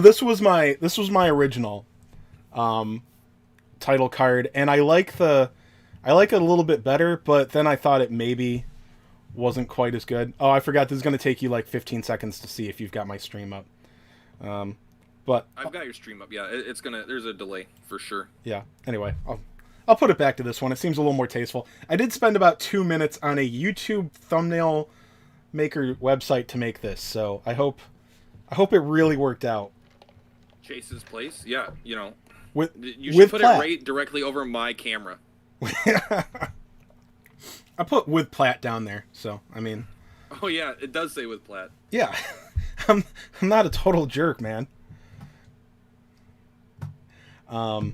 This was my original title card, and I like it a little bit better, but then I thought it maybe wasn't quite as good. Oh, I forgot this is going to take you like 15 seconds to see if you've got my stream up. But I've got your stream up. Yeah, it's gonna. There's a delay for sure. yeah. Anyway, I'll put it back to this one. It seems a little more tasteful. I did spend about 2 minutes on a YouTube thumbnail maker website to make this, so I hope it really worked out. Chase's place. Yeah, With you should with put Platt. it right directly over my camera. I put with Platt down there, so I mean, Oh yeah, it does say with Platt. yeah. I'm not a total jerk, man. Yeah.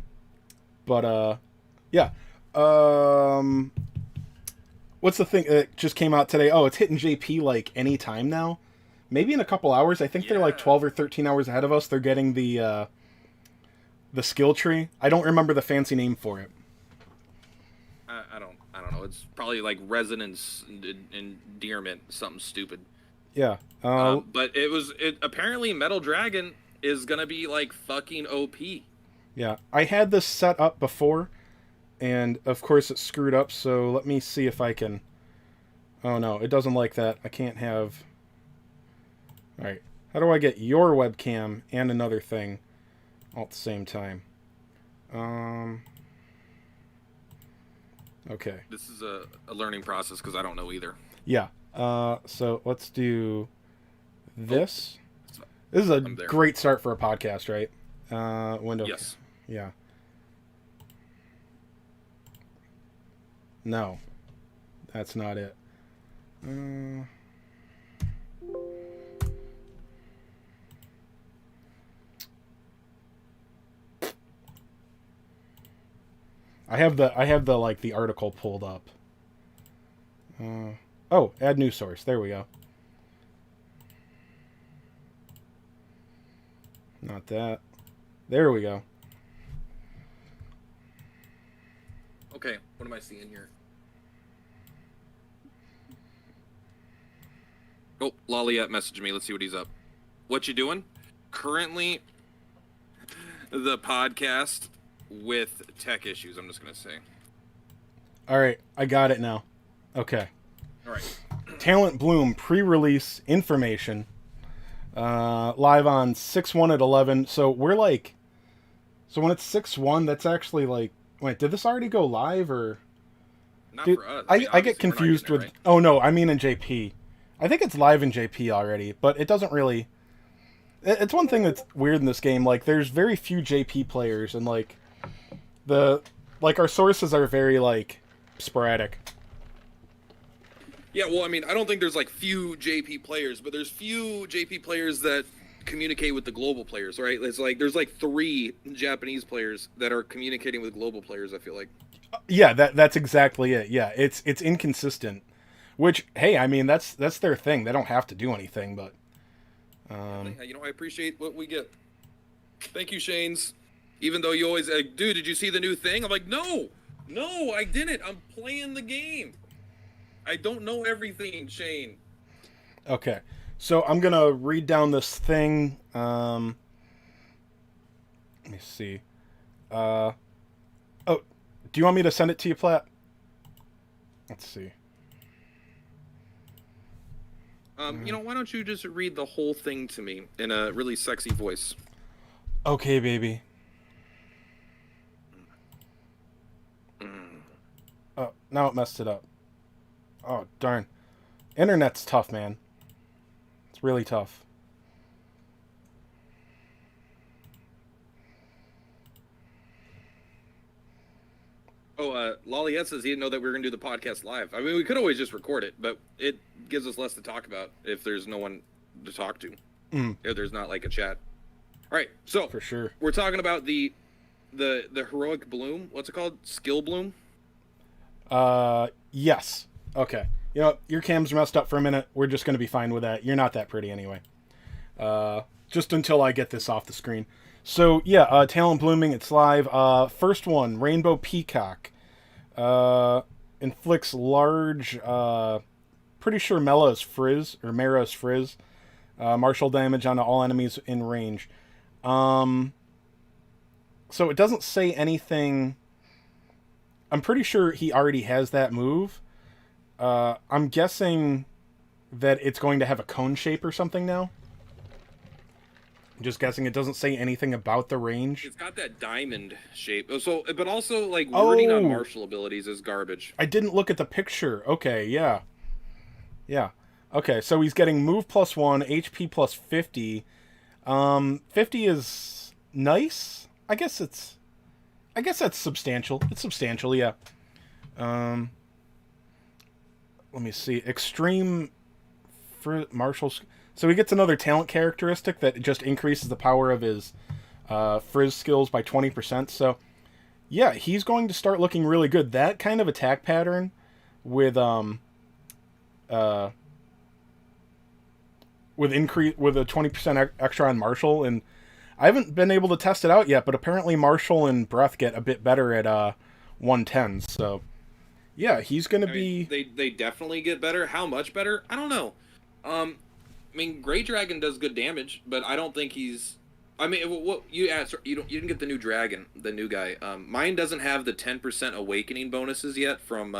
What's the thing that just came out today? Oh, it's hitting JP like any time now. Maybe in a couple hours. I think they're like 12 or 13 hours ahead of us. They're getting the skill tree. I don't remember the fancy name for it. I don't know. It's probably like resonance endearment, something stupid. Yeah. But it apparently Metal Dragon is gonna be like fucking OP. Yeah. I had this set up before, and of course it screwed up. So let me see if I can. Oh no, it doesn't like that. I can't have. All right. How do I get your webcam and another thing all at the same time? Okay. This is a learning process because I don't know either. Yeah. So let's do this. Oh, This is a I'm there. great start for a podcast, right? Window. Yes. Yeah. No. That's not it. I have the like the article pulled up. Oh, add new source. There we go. Not that. There we go. Okay, what am I seeing here? Oh, Lolliet messaged me. Let's see what he's up. What you doing? Currently, the podcast with tech issues, I'm just going to say. All right, I got it now. Okay. All right. Talent Bloom pre-release information. Live on 6/1 at 11. So we're like, so when it's 6/1, that's actually like, wait, did this already go live or? Not Dude, for us. I mean, get obviously, we're not confused getting with. it, right? Oh no, I mean in JP. I think it's live in JP already, but it doesn't really. It's one thing that's weird in this game. Like, there's very few JP players, and like, our sources are very like sporadic. Yeah, well, I mean, I don't think there's like few JP players, but there's few JP players that communicate with the global players, right? It's like there's like 3 Japanese players that are communicating with global players, I feel like. Yeah, that's exactly it. Yeah, it's inconsistent. Which, hey, I mean that's their thing. They don't have to do anything, but I appreciate what we get. Thank you, Shane's. Even though you always like, dude, did you see the new thing? I'm like, no, I didn't. I'm playing the game. I don't know everything, Shane. okay. So I'm gonna read down this thing. Let me see. Oh, do you want me to send it to you, Platt? Let's see. Why don't you just read the whole thing to me in a really sexy voice? Okay, baby. Oh, now it messed it up. Oh, darn. Internet's tough, man. It's really tough. Oh, Lolliet says he didn't know that we were going to do the podcast live. I mean, we could always just record it, but it gives us less to talk about if there's no one to talk to. If there's not like a chat. All right, so For sure. we're talking about the heroic bloom. What's it called? Skill bloom. Yes. Okay. You know, your cam's messed up for a minute. We're just going to be fine with that. You're not that pretty anyway. Just until I get this off the screen. So, yeah, Talent Blooming, it's live. First one, Rainbow Peacock. Inflicts large, pretty sure Mera's Frizz, martial damage onto all enemies in range. So it doesn't say anything. I'm pretty sure he already has that move. I'm guessing that it's going to have a cone shape or something now. I'm just guessing. It doesn't say anything about the range. It's got that diamond shape. So, but also like wording on Oh. martial abilities is garbage. I didn't look at the picture. Okay, yeah. Yeah. Okay, so he's getting move +1, HP +50. 50 is nice. I guess that's substantial. It's substantial, yeah. Let me see. Extreme martial. So he gets another talent characteristic that just increases the power of his frizz skills by 20%. So, yeah, he's going to start looking really good. That kind of attack pattern with with a 20% extra on martial, and I haven't been able to test it out yet, but apparently martial and breath get a bit better at 110. So, yeah, he's going to be. They definitely get better. How much better? I don't know. I mean, Grey Dragon does good damage, but I don't think he's. I mean, what you asked, you didn't get the new dragon, the new guy. Mine doesn't have the 10% awakening bonuses yet from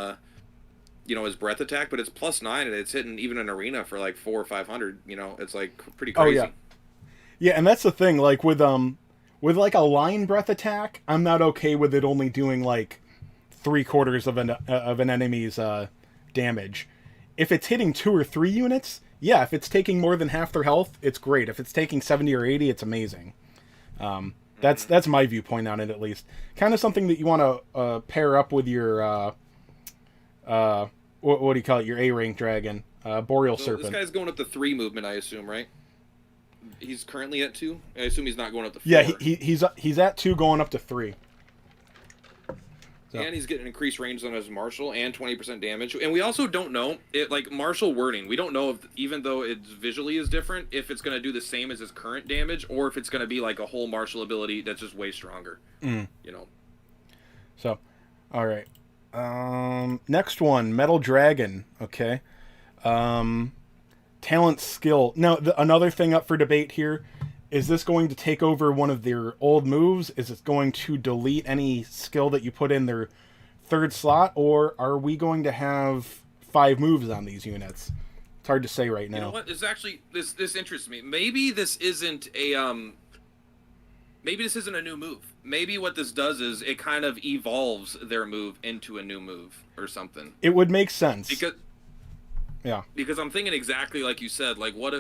his breath attack, but it's +9 and it's hitting even an arena for like 400 or 500. It's like pretty crazy. Oh yeah, yeah, and that's the thing. Like with like a line breath attack, I'm not okay with it only doing like 3/4 of an enemy's damage. If it's hitting 2 or 3 units, yeah. If it's taking more than half their health, it's great. If it's taking 70 or 80, it's amazing. That's my viewpoint on it, at least. Kind of something that you want to pair up with your what do you call it? Your A rank dragon, Boreal Serpent. This guy's going up to 3 movement, I assume, right? He's currently at 2. I assume he's not going up to 4. Yeah, he's at 2, going up to 3. So. And he's getting increased range on his martial and 20% damage. And we also don't know like martial wording. We don't know if, even though it visually is different, if it's going to do the same as his current damage, or if it's going to be like a whole martial ability that's just way stronger. So, all right. Next one, Metal Dragon. Okay. Talent skill. Now, another thing up for debate here. Is this going to take over one of their old moves? Is it going to delete any skill that you put in their 3rd slot? Or are we going to have 5 moves on these units? It's hard to say right now. You know what? This actually, this interests me. Maybe this isn't a, maybe this isn't a new move. Maybe what this does is it kind of evolves their move into a new move or something. It would make sense. Yeah. Because I'm thinking exactly like you said. Like, what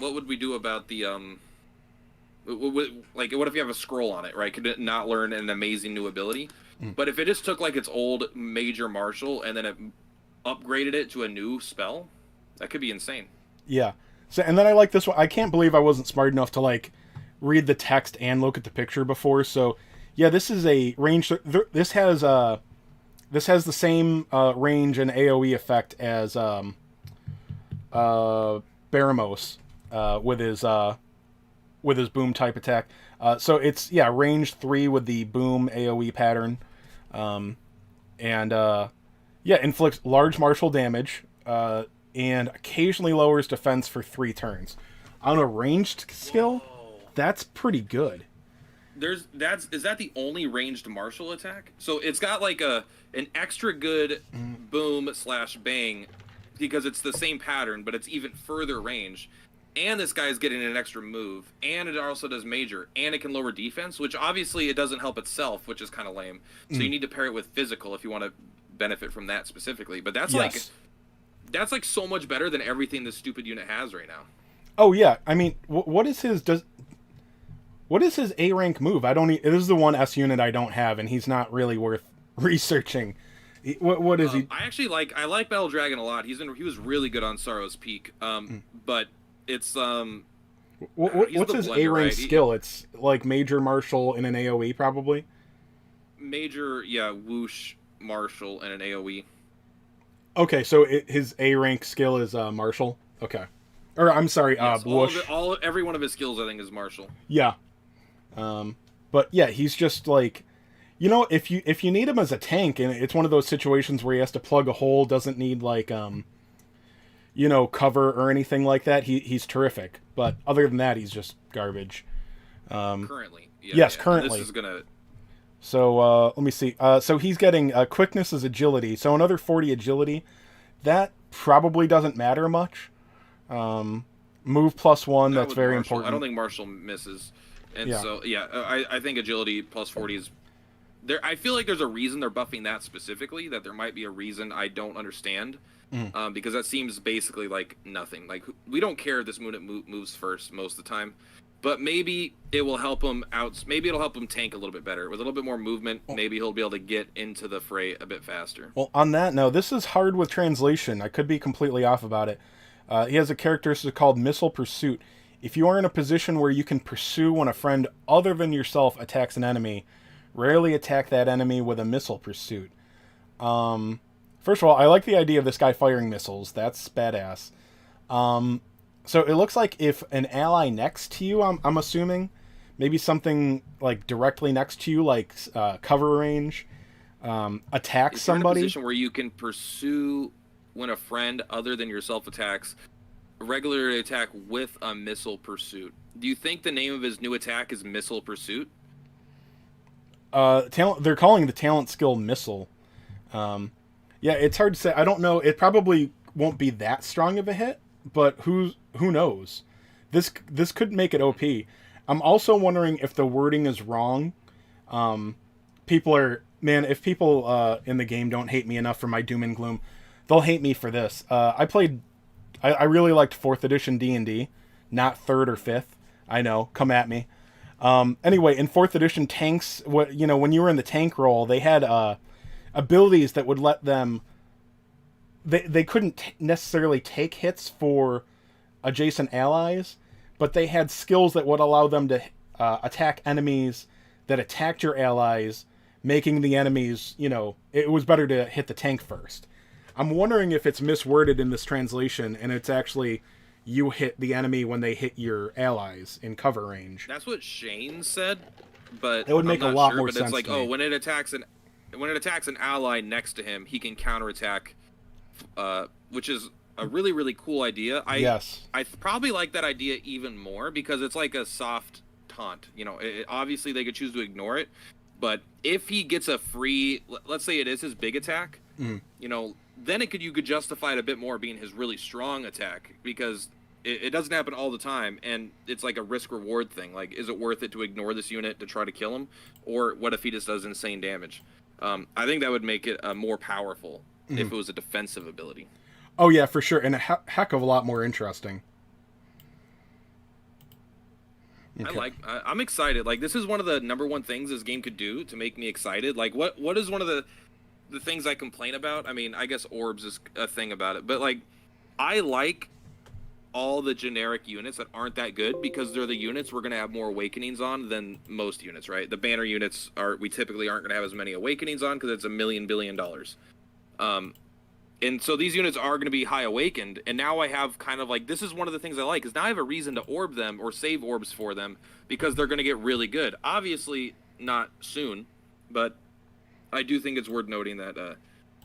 would we do about the, like, what if you have a scroll on it, right? Could it not learn an amazing new ability? But if it just took like its old major martial and then it upgraded it to a new spell, that could be insane. Yeah. So, and then I like this one. I can't believe I wasn't smart enough to like read the text and look at the picture before. So, yeah, this is a range. This has the same range and AOE effect as Baramos with his boom type attack. So it's, range 3 with the boom AoE pattern. Inflicts large martial damage, and occasionally lowers defense for 3 turns. On a ranged skill, that's pretty good. Is that the only ranged martial attack? So it's got like an extra good boom/bang because it's the same pattern, but it's even further range. And this guy's getting an extra move, and it also does major, and it can lower defense, which obviously it doesn't help itself, which is kind of lame. So you need to pair it with physical if you want to benefit from that specifically. But that's like so much better than everything this stupid unit has right now. Oh yeah, I mean, what is his A rank move? This is the one S unit I don't have, and he's not really worth researching. What is he? I like Battle Dragon a lot. He was really good on Sorrow's Peak. But it's what's his A rank skill? It's like major martial in an AoE, probably. Major, whoosh martial and an AoE. Okay, so his A rank skill is martial. Okay, or I'm sorry, whoosh. Every one of his skills I think is martial. Yeah, but yeah, he's just like, if you need him as a tank, and it's one of those situations where he has to plug a hole, doesn't need like cover or anything like that, he's terrific. But other than that, he's just garbage. Currently. Yeah, Yes, yeah. And currently. this is gonna. So let me see. So he's getting quickness as agility. So another 40 agility. That probably doesn't matter much. Move +1. Not That's with very Marshall. I don't important. think Marshall misses. And Yeah. so yeah, I think agility +40 is there. I feel like there's a reason they're buffing that specifically. That there might be a reason I don't understand. Mm. Because that seems basically like nothing. Like we don't care if this unit moves first most of the time, but maybe it will help him out. Maybe it'll help him tank a little bit better with a little bit more movement. Maybe he'll be able to get into the fray a bit faster. Well, on that note, this is hard with translation. I could be completely off about it. He has a characteristic called Missile Pursuit. If you are in a position where you can pursue when a friend other than yourself attacks an enemy, rarely attack that enemy with a Missile Pursuit. First of all, I like the idea of this guy firing missiles. That's badass. So it looks like if an ally next to you, I'm assuming, maybe something like directly next to you, like cover range, attacks If you're in a somebody. position where you can pursue when a friend other than yourself attacks, regularly attack with a missile pursuit. Do you think the name of his new attack is Missile Pursuit? Talent. They're calling the talent skill missile. Yeah, it's hard to say. I don't know. It probably won't be that strong of a hit, but who knows? This could make it OP. I'm also wondering if the wording is wrong. People are man. If people in the game don't hate me enough for my doom and gloom, they'll hate me for this. I really liked 4th edition D&D, not 3rd or 5th. I know. Come at me. Anyway, in 4th edition, tanks, when you were in the tank role, they had abilities that would let them. They couldn't necessarily take hits for adjacent allies, but they had skills that would allow them to attack enemies that attacked your allies, making the enemies, it was better to hit the tank first. I'm wondering if it's misworded in this translation and it's actually you hit the enemy when they hit your allies in cover range. That's what Shane said, but It would make I'm not a lot sure, more but sense it's like, to me. when it attacks an ally next to him, he can counterattack, which is a really really cool idea. Yes. I probably like that idea even more because it's like a soft taunt. Obviously they could choose to ignore it, but if he gets a free, let's say it is his big attack, then you could justify it a bit more being his really strong attack because it doesn't happen all the time, and it's like a risk reward thing. Like, is it worth it to ignore this unit to try to kill him, or what if he just does insane damage? I think that would make it more powerful if it was a defensive ability. Oh yeah, for sure, and a heck of a lot more interesting. Okay. I'm excited. Like, this is one of the number one things this game could do to make me excited. Like, what is one of the things I complain about? I mean, I guess orbs is a thing about it, but like, I like all the generic units that aren't that good because they're the units we're going to have more awakenings on than most units, right? The banner units we typically aren't going to have as many awakenings on because it's $1 billion. And so these units are going to be high awakened, and now I have kind of like, this is one of the things I like, is now I have a reason to orb them or save orbs for them because they're going to get really good. Obviously not soon, but I do think it's worth noting that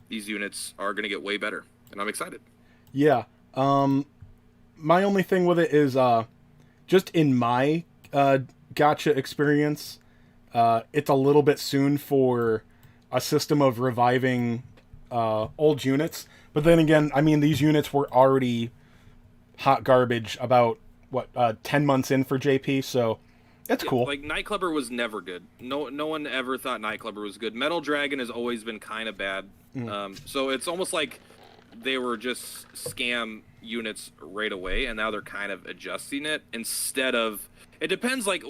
these units are going to get way better, and I'm excited. Yeah. My only thing with it is just in my gacha experience, it's a little bit soon for a system of reviving old units. But then again, I mean, these units were already hot garbage about 10 months in for JP, so it's cool. Like, Nightclubber was never good. No one ever thought Nightclubber was good. Metal Dragon has always been kind of bad. So it's almost like they were just scam units right away, and now they're kind of adjusting it instead of. It depends. Like,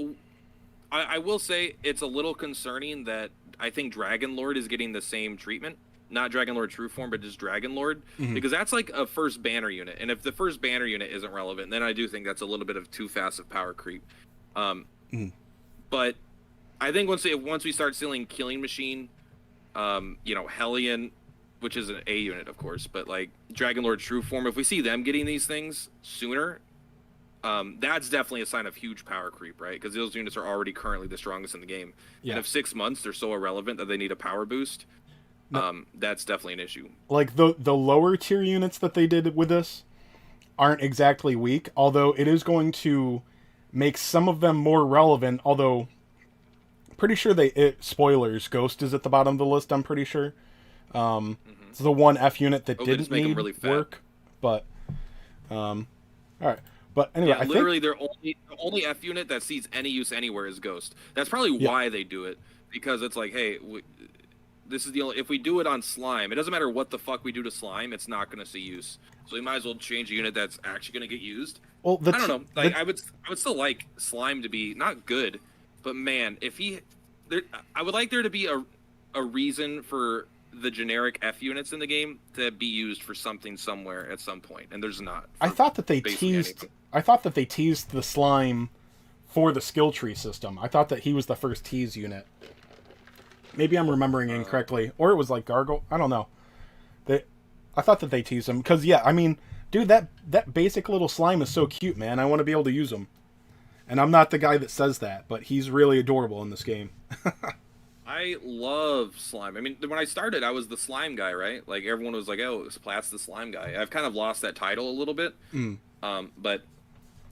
I will say it's a little concerning that I think Dragonlord is getting the same treatment. Not Dragonlord True Form, but just Dragonlord, because that's like a first banner unit, and if the first banner unit isn't relevant, then I do think that's a little bit of too fast of power creep. But I think once we start seeing Killing Machine, Hellion, which is an A unit, of course, but like Dragonlord True Form, if we see them getting these things sooner, that's definitely a sign of huge power creep, right? Because those units are already currently the strongest in the game. Yeah. And if 6 months they're so irrelevant that they need a power boost, that's definitely an issue. Like the lower tier units that they did with this aren't exactly weak, although it is going to makes some of them more relevant, although pretty sure spoilers, Ghost is at the bottom of the list, I'm pretty sure. It's the one F unit that didn't need really work, but all right. But anyway, yeah, literally the only F unit that sees any use anywhere is Ghost. That's probably why they do it, because it's like, hey, this is the only. If we do it on Slime, it doesn't matter what the fuck we do to Slime, it's not going to see use. So we might as well change a unit that's actually going to get used. Well, I don't know. Like I would still like Slime to be not good, but man, if I would like there to be a reason for the generic F units in the game to be used for something somewhere at some point, and there's not. I thought that they teased the Slime for the skill tree system. I thought that he was the first tease unit. Maybe I'm remembering incorrectly, or it was like Gargle. I don't know. I thought that they teased him because I mean, dude, that basic little Slime is so cute, man. I want to be able to use him, and I'm not the guy that says that, but he's really adorable in this game. I love Slime. I mean, when I started, I was the Slime guy, right? Like, everyone was like, oh, Splat's the Slime guy. I've kind of lost that title a little bit. But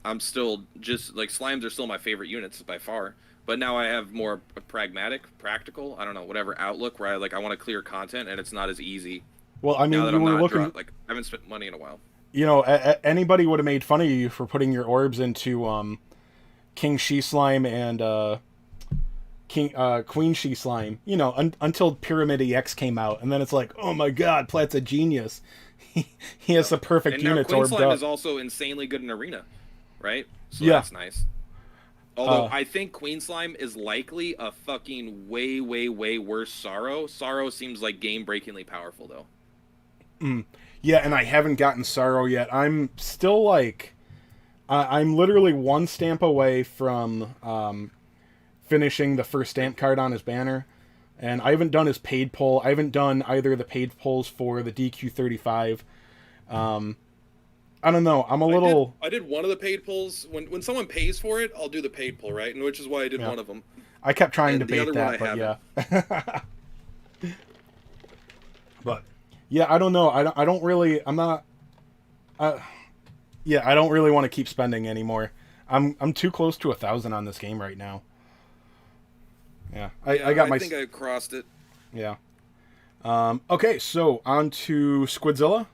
I'm still just, like, Slimes are still my favorite units by far. But now I have more practical, I don't know, whatever outlook where I want to clear content, and it's not as easy. Well, I mean, you were looking... I haven't spent money in a while. You know, anybody would have made fun of you for putting your orbs into King She Slime and... Queen She Slime, you know, until Pyramid EX came out, and then it's like, oh my god, Platt's a genius. He has the perfect units orbed up. Queen Slime is also insanely good in Arena, right? So that's nice. Although I think Queen Slime is likely a fucking way, way, way worse Sorrow. Sorrow seems like game-breakingly powerful, though. Yeah, and I haven't gotten Sorrow yet. I'm still like... I'm literally one stamp away from... finishing the first stamp card on his banner, and I haven't done his paid pull. I haven't done either of the paid pulls for the DQ35. I don't know. I'm a little... I did one of the paid pulls. When someone pays for it, I'll do the paid pull, right? And which is why I did one of them. I kept trying to bait that, but yeah. But yeah, I don't know. I don't really... I'm not... yeah, I don't really want to keep spending anymore. I'm too close to 1,000 on this game right now. Yeah, I think I crossed it. Yeah. Okay, so on to Squidzilla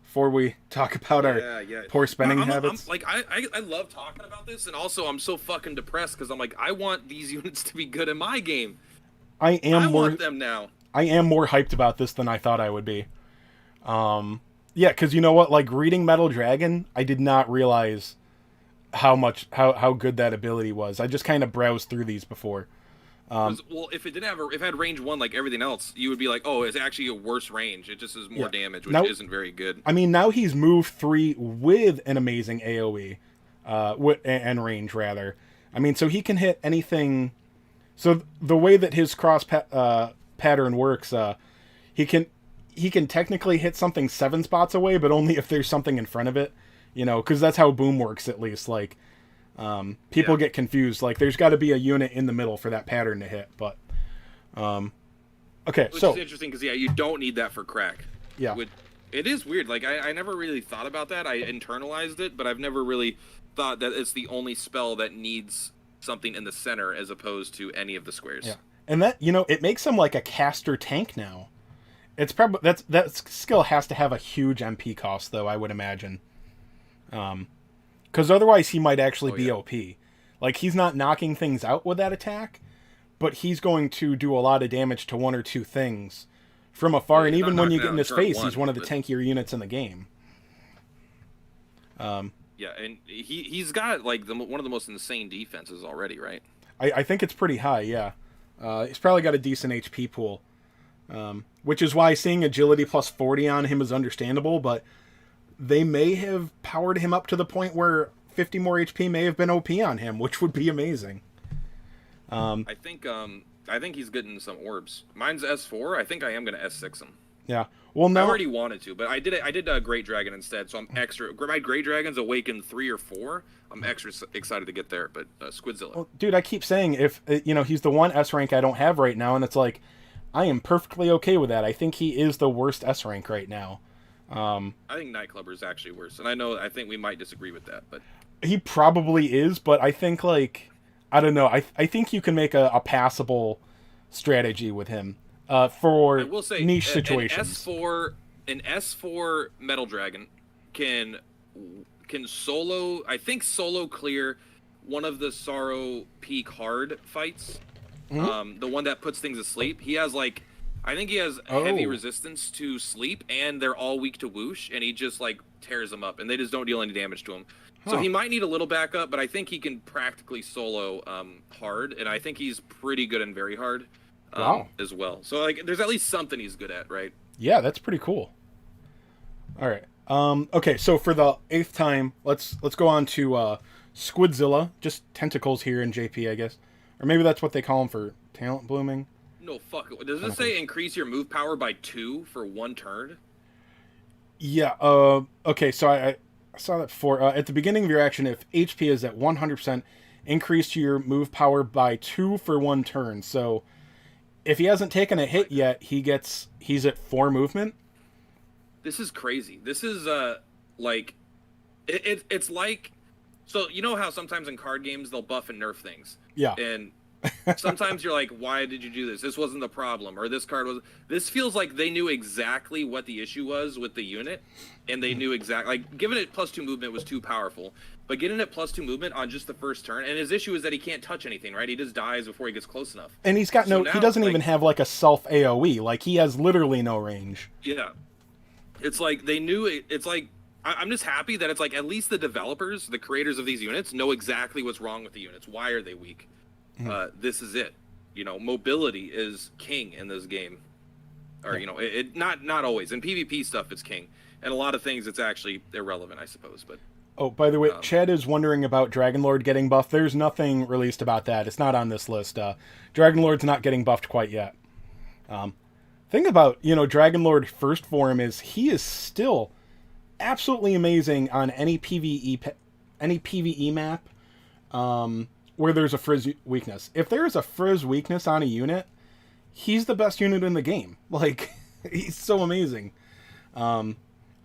before we talk about our poor spending habits. I love talking about this, and also I'm so fucking depressed because I'm like, I want these units to be good in my game. I want them now. I am more hyped about this than I thought I would be. Yeah, because you know what? Like, reading Metal Dragon, I did not realize how good that ability was. I just kind of browsed through these before. Well, if it had range 1 like everything else, you would be like, oh, it's actually a worse range. It just is more damage, which isn't very good. I mean, now he's move 3 with an amazing AoE, and range, rather. I mean, so he can hit anything... So the way that his cross pattern works, he can technically hit something 7 spots away, but only if there's something in front of it. You know, because that's how Boom works, at least. Like... people get confused. Like, there's got to be a unit in the middle for that pattern to hit. But, okay, Which is interesting because you don't need that for crack. Yeah, it is weird. Like, I never really thought about that. I internalized it, but I've never really thought that it's the only spell that needs something in the center as opposed to any of the squares. Yeah, and that it makes him like a caster tank now. It's probably that skill has to have a huge MP cost, though, I would imagine. Because otherwise he might actually be OP. Like, he's not knocking things out with that attack, but he's going to do a lot of damage to 1 or 2 things from afar. And even when you get in his face, he's one of the tankier units in the game. Yeah, and he's got like one of the most insane defenses already, right? I think it's pretty high, yeah. He's probably got a decent HP pool. Which is why seeing agility plus 40 on him is understandable, but... they may have powered him up to the point where 50 more HP may have been OP on him, which would be amazing. I think he's getting some orbs. Mine's S4. I think I am going to S6 him. Yeah. Well, no. I already wanted to, but I did a Great Dragon instead, so I'm extra. My Great Dragon's awakened 3 or 4. I'm extra excited to get there, but Squidzilla. Well, dude, I keep saying if he's the one S rank I don't have right now, and it's like I am perfectly okay with that. I think he is the worst S rank right now. I think Nightclubber is actually worse, and I think we might disagree with that, but He probably is, but I think like I don't know. I think you can make a passable strategy with him I for will say niche an situations. S4 Metal Dragon can solo. I think solo clear one of the Sorrow Peak hard fights. Mhm. The one that puts things asleep. He has like, I think he has heavy Oh, resistance to sleep, and they're all weak to whoosh, and he just like tears them up, and they just don't deal any damage to him. So huh. he might need a little backup, but I think he can practically solo hard, and I think he's pretty good and very hard Wow. as well. So like, there's at least something he's good at, right? Yeah, that's pretty cool. All right. Okay, so for the eighth time, let's go on to Squidzilla. Just tentacles here in JP, I guess, or maybe that's what they call them for talent blooming. No, fuck it. Does it Tentacles. say increase your move power by 2 for 1 turn? Yeah. Okay. So I saw that before. At the beginning of your action, if HP is at 100%, increase your move power by 2 for 1 turn. So if he hasn't taken a hit yet, he's at 4 movement. This is crazy. This is like it's like, so you know how sometimes in card games they'll buff and nerf things, Yeah. and sometimes you're like, why did you do this? This wasn't the problem, or this card was. This feels like they knew exactly what the issue was with the unit, and they knew exactly, like, giving it +2 movement was too powerful, but getting it +2 movement on just the first turn, and his issue is that he can't touch anything, right? He just dies before he gets close enough. And he's got So no. now, He doesn't like, even have like a self AOE. Like he has literally no range. yeah, it's like they knew it. It's like I'm just happy that it's like at least the developers, the creators of these units, know exactly what's wrong with the units. Why are they weak? This is it. You know, mobility is king in this game, or you know, not always in PvP stuff. It's king, and a lot of things it's actually irrelevant, I suppose. But Oh, by the way, Chad is wondering about Dragonlord getting buffed. There's nothing released about that. It's not on this list. Dragonlord's not getting buffed quite yet. Thing about Dragonlord first form is he is still absolutely amazing on any PVE map where there's a frizz weakness. If there's a frizz weakness on a unit, he's the best unit in the game. Like he's so amazing.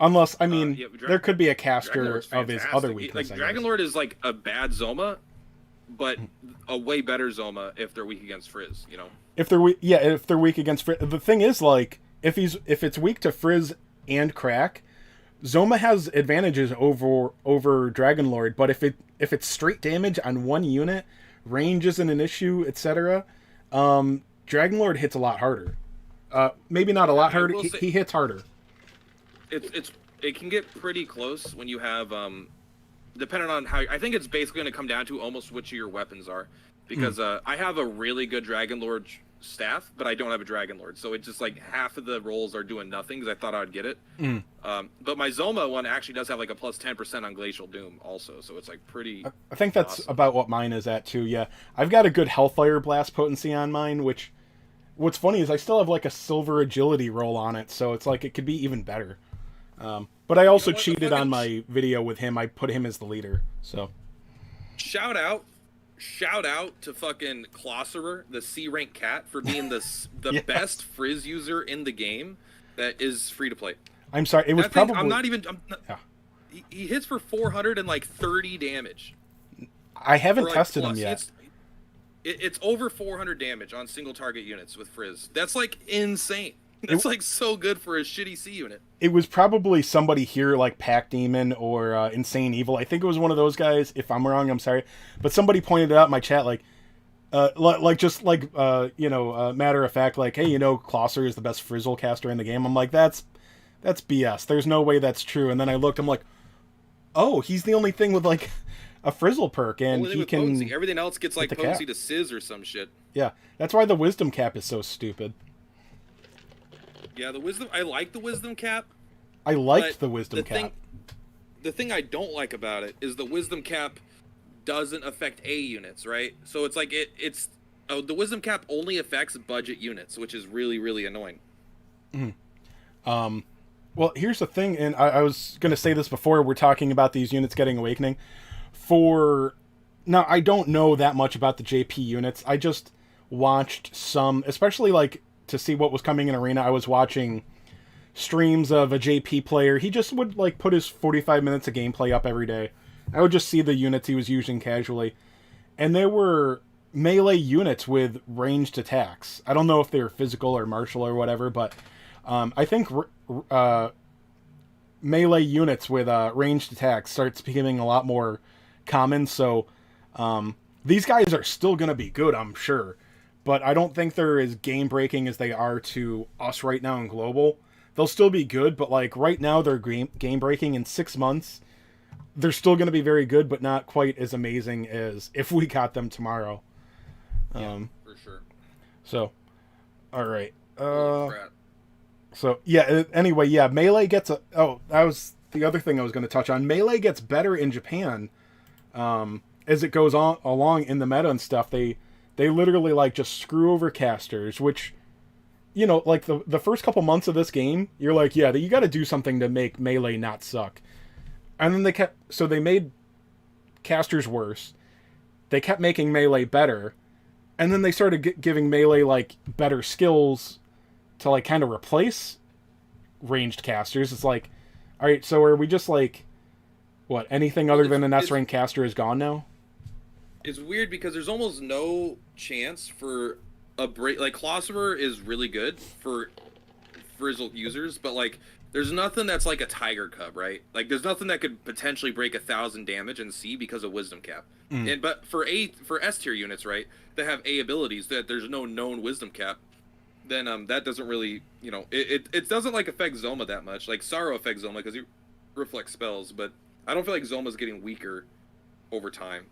Unless I mean, there could be a caster of his other weakness. Like Dragonlord is like a bad Zoma, but a way better Zoma if they're weak against frizz. You know. If they're weak, yeah, if they're weak against frizz. The thing is, like, if it's weak to frizz and crack, Zoma has advantages over Dragonlord. But if it's straight damage on one unit, range isn't an issue, etc. Dragonlord hits a lot harder. Maybe not a lot harder. He hits harder. It can get pretty close when you have depending on how. I think it's basically going to come down to almost which of your weapons are, because I have a really good Dragonlord staff, but I don't have a Dragonlord, so it's just like half of the rolls are doing nothing because I thought I'd get it. But my Zoma one actually does have like a +10% on Glacial Doom also, so it's like pretty. I think that's awesome. About what mine is at too. Yeah, I've got a good Hellfire Blast potency on mine, which what's funny is I still have like a silver agility roll on it, so it's like it could be even better. But I also cheated on my video with him. I put him as the leader. So shout out to fucking Closserer, the C rank cat, for being the yeah. best frizz user in the game that is free to play. I'm sorry, it was that probably. Yeah. He hits for 430 damage. I haven't tested him yet. It's over 400 damage on single target units with frizz. That's like insane. That's like so good for a shitty C unit. It was probably somebody here like Pack Demon or Insane Evil. I think it was one of those guys. If I'm wrong, I'm sorry. But somebody pointed it out in my chat, like matter of fact, like, hey, Closser is the best Frizzle caster in the game. I'm like, that's BS. There's no way that's true. And then I looked, I'm like, oh, he's the only thing with like a Frizzle perk, and he can. Potency. Everything else gets like potency to Sizz or some shit. Yeah, that's why the Wisdom Cap is so stupid. Yeah, I like the Wisdom Cap. I liked the Wisdom Cap. The thing I don't like about it is the Wisdom Cap doesn't affect A units, right? So it's like the Wisdom Cap only affects budget units, which is really, really annoying. Well, here's the thing, and I was going to say this before we're talking about these units getting Awakening. Now, I don't know that much about the JP units. I just watched some, especially like to see what was coming in Arena. I was watching streams of a JP player. He just would like put his 45 minutes of gameplay up every day. I would just see the units he was using casually, and they were melee units with ranged attacks. I don't know if they were physical or martial or whatever, but I think melee units with ranged attacks starts becoming a lot more common. So these guys are still going to be good, I'm sure, but I don't think they're as game breaking as they are to us right now in global. They'll still be good, but like right now they're game breaking. In 6 months they're still going to be very good, but not quite as amazing as if we got them tomorrow. Yeah, for sure. So, all right. Holy crap. So yeah. Anyway, yeah. Melee gets a. Oh, that was the other thing I was going to touch on. Melee gets better in Japan, as it goes on along in the meta and stuff. They literally like just screw over casters, which, you know, like the first couple months of this game, you're like, yeah, you got to do something to make Melee not suck. And then they made casters worse. They kept making Melee better. And then they started giving Melee, like, better skills to, like, kind of replace ranged casters. It's like, alright, so are we just, like, what, anything other than an S-rank caster is gone now? It's weird because there's almost no chance for a break. Like, Clossiver is really good for Frizzle users, but, like, there's nothing that's like a Tiger Cub, right? Like, there's nothing that could potentially break 1,000 damage in C because of Wisdom Cap. But for S tier units, right, that have A abilities that there's no known Wisdom Cap, then that doesn't really, you know, it doesn't like affect Zoma that much. Like Sorrow affects Zoma because he reflects spells, but I don't feel like Zoma's getting weaker over time.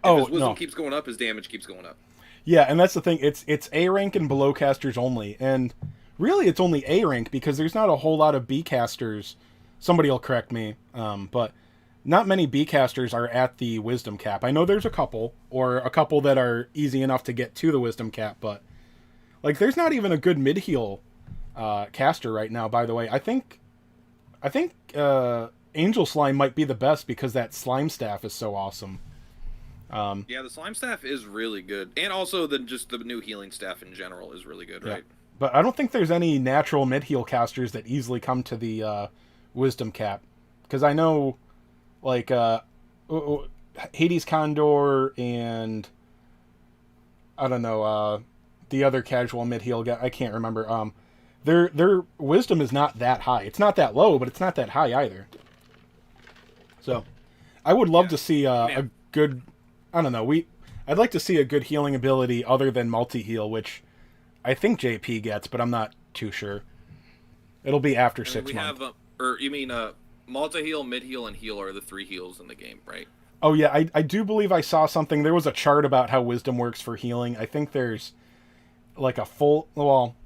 If his wisdom keeps going up, his damage keeps going up. Yeah, and that's the thing. It's A rank and below casters only, and really it's only A rank because there's not a whole lot of B casters. Somebody will correct me, but not many B casters are at the wisdom cap. I know there's a couple, or a couple that are easy enough to get to the wisdom cap, but like there's not even a good mid heal caster right now. By the way, I think Angel Slime might be the best because that slime staff is so awesome. Yeah, the slime staff is really good, and also the new healing staff in general is really good, right? But I don't think there's any natural mid heal casters that easily come to the wisdom cap, because I know like Hades Condor and I don't know the other casual mid heal guy. I can't remember. Their wisdom is not that high. It's not that low, but it's not that high either. So I would love to see a good. I don't know. I'd like to see a good healing ability other than multi-heal, which I think JP gets, but I'm not too sure. It'll be after 6 months. Or you mean multi-heal, mid-heal, and heal are the 3 heals in the game, right? Oh yeah, I do believe I saw something. There was a chart about how wisdom works for healing. I think there's like a full. Well,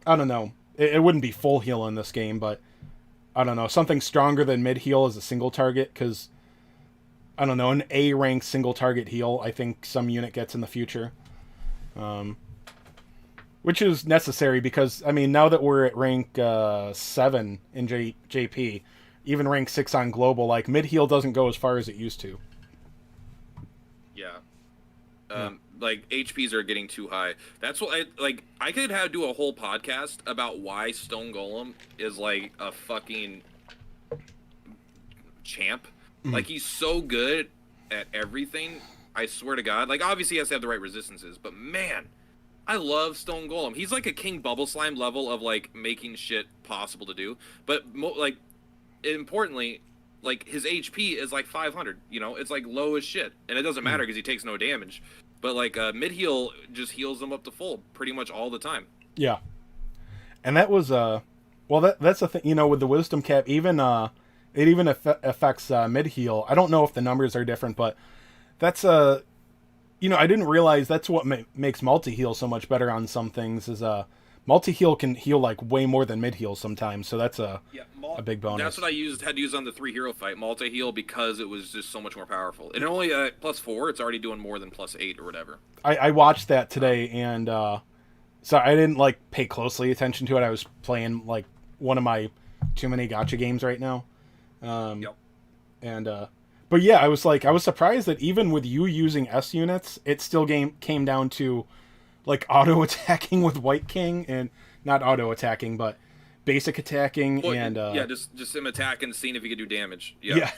I don't know. It wouldn't be full heal in this game, but I don't know. Something stronger than mid-heal is a single target, because I don't know, an A rank single target heal I think some unit gets in the future. Which is necessary because, I mean, now that we're at rank 7 in JP, even rank 6 on global, like mid heal doesn't go as far as it used to. Yeah. Like HPs are getting too high. That's what I could do a whole podcast about why Stone Golem is like a fucking champ. Like, he's so good at everything, I swear to God. Like, obviously he has to have the right resistances, but man, I love Stone Golem. He's like a King Bubble Slime level of, like, making shit possible to do. But, like, importantly, like, his HP is, like, 500, you know? It's, like, low as shit. And it doesn't matter because he takes no damage. But, like, mid-heal just heals him up to full pretty much all the time. Yeah. And that was, well, that's the thing, you know, with the Wisdom Cap, even, it even affects mid-heal. I don't know if the numbers are different, but that's you know, I didn't realize that's what makes multi-heal so much better on some things, is multi-heal can heal like way more than mid-heal sometimes, so that's a big bonus. That's what I had to use on the 3-hero fight, multi-heal, because it was just so much more powerful. And only at +4, it's already doing more than +8 or whatever. I watched that today, and so I didn't like pay closely attention to it. I was playing like one of my too many gacha games right now. And but yeah, I was surprised that even with you using S units, it still came down to like auto attacking with White King, and not auto attacking, but basic attacking. Well, and just him attacking, seeing if he could do damage. Yeah.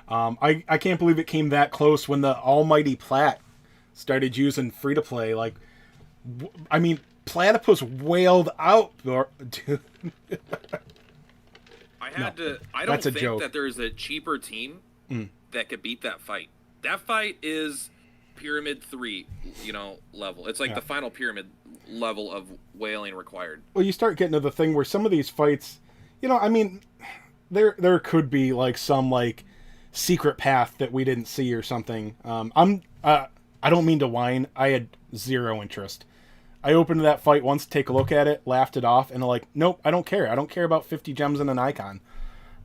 I can't believe it came that close when the almighty Plat started using free to play. Like, I mean, Platypus wailed out, dude. I don't think that there's a cheaper team that could beat that fight. That fight is Pyramid 3, level. It's like the final pyramid level of whaling required. Well, you start getting to the thing where some of these fights, I mean, there could be like some like secret path that we didn't see or something. I don't mean to whine. I had zero interest. I opened that fight once to take a look at it, laughed it off, and like, nope, I don't care. I don't care about 50 gems and an icon.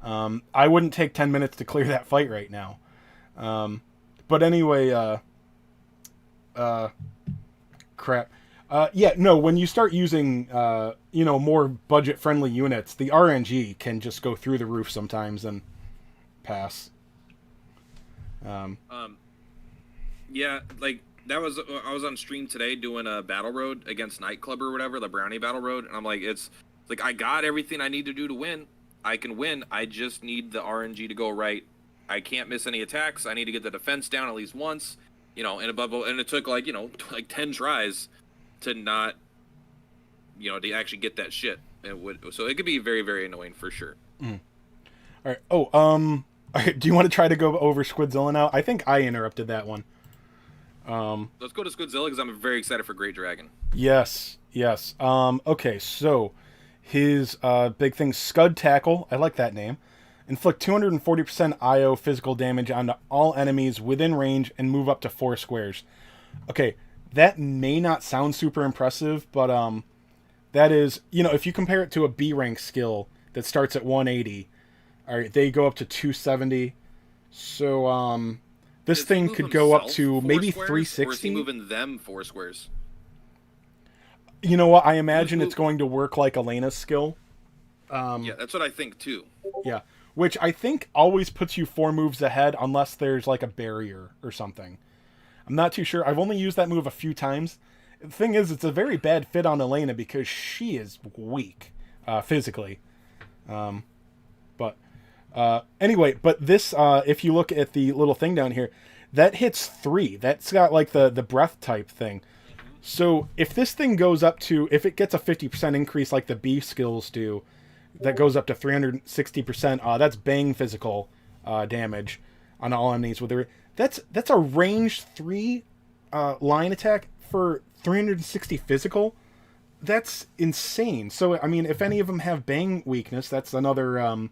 I wouldn't take 10 minutes to clear that fight right now. But anyway, crap. When you start using, more budget-friendly units, the RNG can just go through the roof sometimes and pass. Yeah, like, I was on stream today doing a battle road against Nightclub or whatever, the Brownie battle road, and I'm like, it's like, I got everything I need to do to win. I can win. I just need the RNG to go right. I can't miss any attacks. I need to get the defense down at least once, and it took like 10 tries to not, to actually get that shit. So it could be very, very annoying for sure. Mm. All right. Oh, do you want to try to go over Squidzilla now? I think I interrupted that one. Let's go to Squidzilla because I'm very excited for Great Dragon. Yes. Okay, so his big thing, Scud Tackle. I like that name. Inflict 240% IO physical damage onto all enemies within range and move up to 4 squares. Okay, that may not sound super impressive, but that is, if you compare it to a B rank skill that starts at 180, all right, they go up to 270. So this thing could go up to maybe 360. Or is he moving them 4 squares? You know what? I imagine it's going to work like Elena's skill. Yeah, that's what I think too. Yeah, which I think always puts you 4 moves ahead unless there's like a barrier or something. I'm not too sure. I've only used that move a few times. The thing is, it's a very bad fit on Elena because she is weak physically. Anyway, but this, if you look at the little thing down here, that hits 3. That's got like the breath type thing. So if this thing goes up to, if it gets a 50% increase like the B skills do, that goes up to 360%, that's bang physical damage on all enemies. That's a range 3 line attack for 360 physical. That's insane. So, I mean, if any of them have bang weakness, that's another...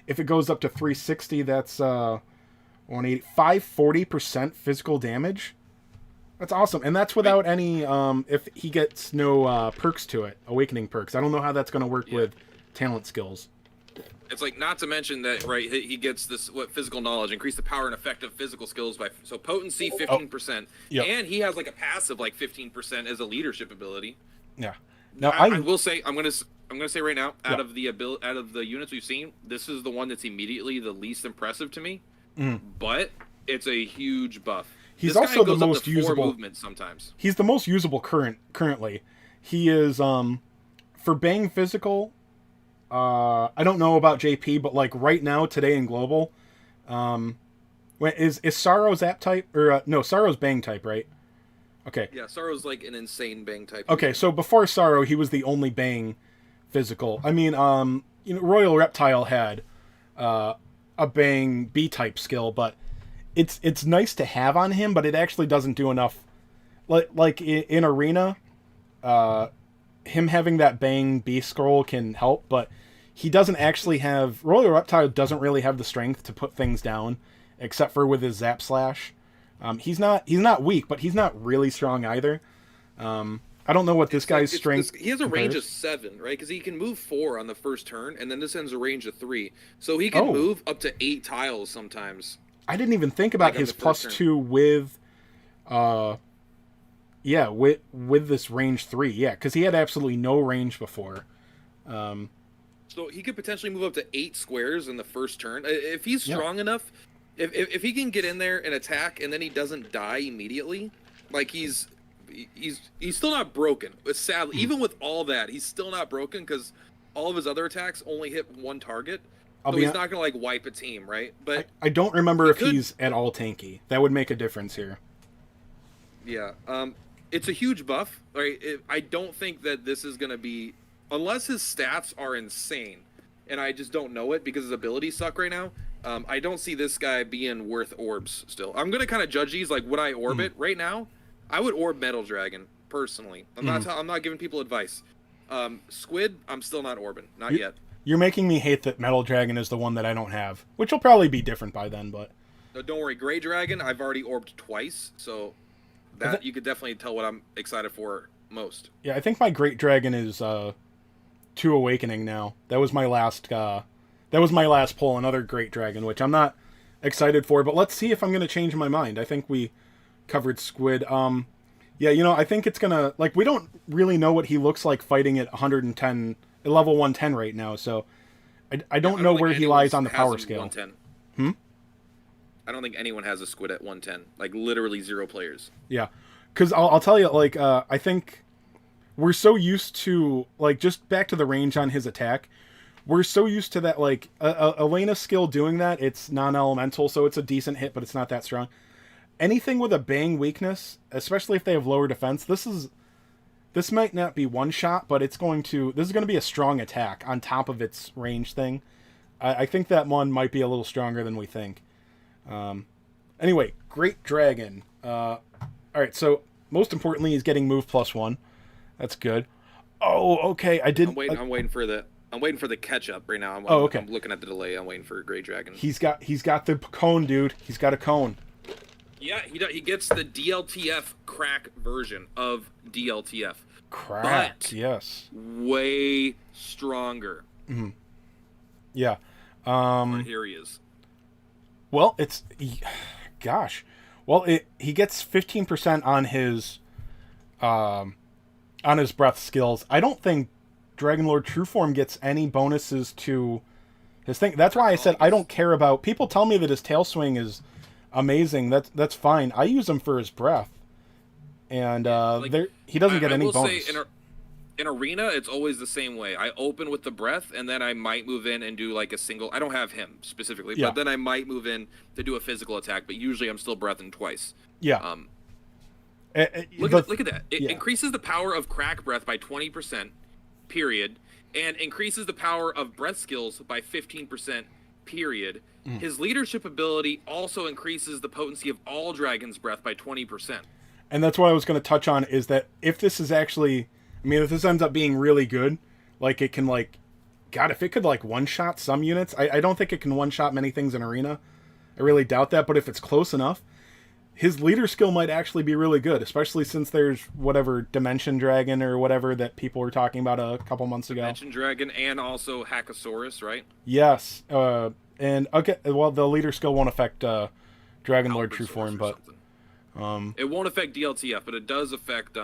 if it goes up to 360, that's 180, 540% physical damage. That's awesome. And that's without any, if he gets no perks to it, awakening perks. I don't know how that's going to work with talent skills. It's like, not to mention that, right, he gets this, physical knowledge, increase the power and effect of physical skills by, so potency 15%. Yep. And he has like a passive like 15% as a leadership ability. Yeah. Now I will say, I'm gonna say right now, out of the units we've seen, this is the one that's immediately the least impressive to me. But it's a huge buff. He's also the most usable movement sometimes. He's the most usable currently. He is for bang physical. I don't know about JP, but like right now, today in global, is Sorrow Zap type or no? Sorrow's bang type, right? Okay. Yeah, Sorrow's like an insane bang type. Okay, so before Sorrow, he was the only bang physical. I mean, Royal Reptile had a bang B type skill, but it's nice to have on him, but it actually doesn't do enough. Like in Arena, him having that bang B scroll can help, but he doesn't actually have... Royal Reptile doesn't really have the strength to put things down, except for with his Zap Slash. He's not weak, but he's not really strong either. I don't know what this guy's strength... He has a range of 7, right? Because he can move 4 on the first turn, and then this ends a range of 3. So he can move up to 8 tiles sometimes. I didn't even think about his +2 with... with this range 3. Yeah, because he had absolutely no range before. So he could potentially move up to 8 squares in the first turn. If he's strong enough, if he can get in there and attack, and then he doesn't die immediately, like he's still not broken. But sadly, even with all that, he's still not broken because all of his other attacks only hit 1 target. So he's not gonna like wipe a team, right? But I don't remember if he's at all tanky. That would make a difference here. Yeah, it's a huge buff. Right? I don't think that this is gonna be, unless his stats are insane, and I just don't know it because his abilities suck right now. I don't see this guy being worth orbs still. I'm gonna kind of judge these like, would I orb it right now? I would orb Metal Dragon personally. I'm not giving people advice. Squid, I'm still not orbing, not yet. You're making me hate that Metal Dragon is the one that I don't have, which will probably be different by then. But no, don't worry, Gray Dragon, I've already orbed twice, so that you could definitely tell what I'm excited for most. Yeah, I think my Great Dragon is 2 Awakening now. That was my last. That was my last pull, another Great Dragon, which I'm not excited for. But let's see if I'm going to change my mind. I think we covered Squid. Yeah, I think it's gonna, like, we don't really know what he looks like fighting at 110. Level 110 right now, so I don't know where he lies on the power scale. 110. I don't think anyone has a Squid at 110. Like, literally 0 players. Yeah, because I'll tell you, like, I think we're so used to, like, just back to the range on his attack, we're so used to that, like, Elena skill doing that. It's non-elemental, so it's a decent hit, but it's not that strong. Anything with a bang weakness, especially if they have lower defense, this might not be one shot, but this is going to be a strong attack on top of its range thing. I think that one might be a little stronger than we think. Anyway, Great Dragon. All right, so most importantly, he's getting move +1. That's good. Oh, okay. I'm waiting for the catch up right now. Okay. I'm looking at the delay. I'm waiting for Great Dragon. He's got the cone, dude. He's got a cone. Yeah, he gets the DLTF crack version of DLTF. Crack, but yes. Way stronger. Mm-hmm. Yeah. Here he is. Well, he gets 15% on his breath skills. I don't think Dragonlord Trueform gets any bonuses to his thing. That's why I said I don't care about. People tell me that his tail swing is amazing. That's fine. I use him for his breath, and he doesn't get any bonus. Say in Arena, it's always the same way. I open with the breath, and then I might move in and do like a single. I don't have him specifically, but then I might move in to do a physical attack. But usually, I'm still breathing twice. Yeah. Look at that. It increases the power of crack breath by 20%, period, and increases the power of breath skills by 15%, period. His leadership ability also increases the potency of all Dragon's Breath by 20%. And that's what I was going to touch on, is that if this is actually, if this ends up being really good, like it can if it could one-shot some units, I don't think it can one-shot many things in Arena. I really doubt that, but if it's close enough, his leader skill might actually be really good, especially since there's whatever Dimension Dragon or whatever that people were talking about a couple months ago. Dimension Dragon and also Hackosaurus, right? Yes. And okay, well, the leader skill won't affect Dragonlord Trueform, but it won't affect DLTF, but it does affect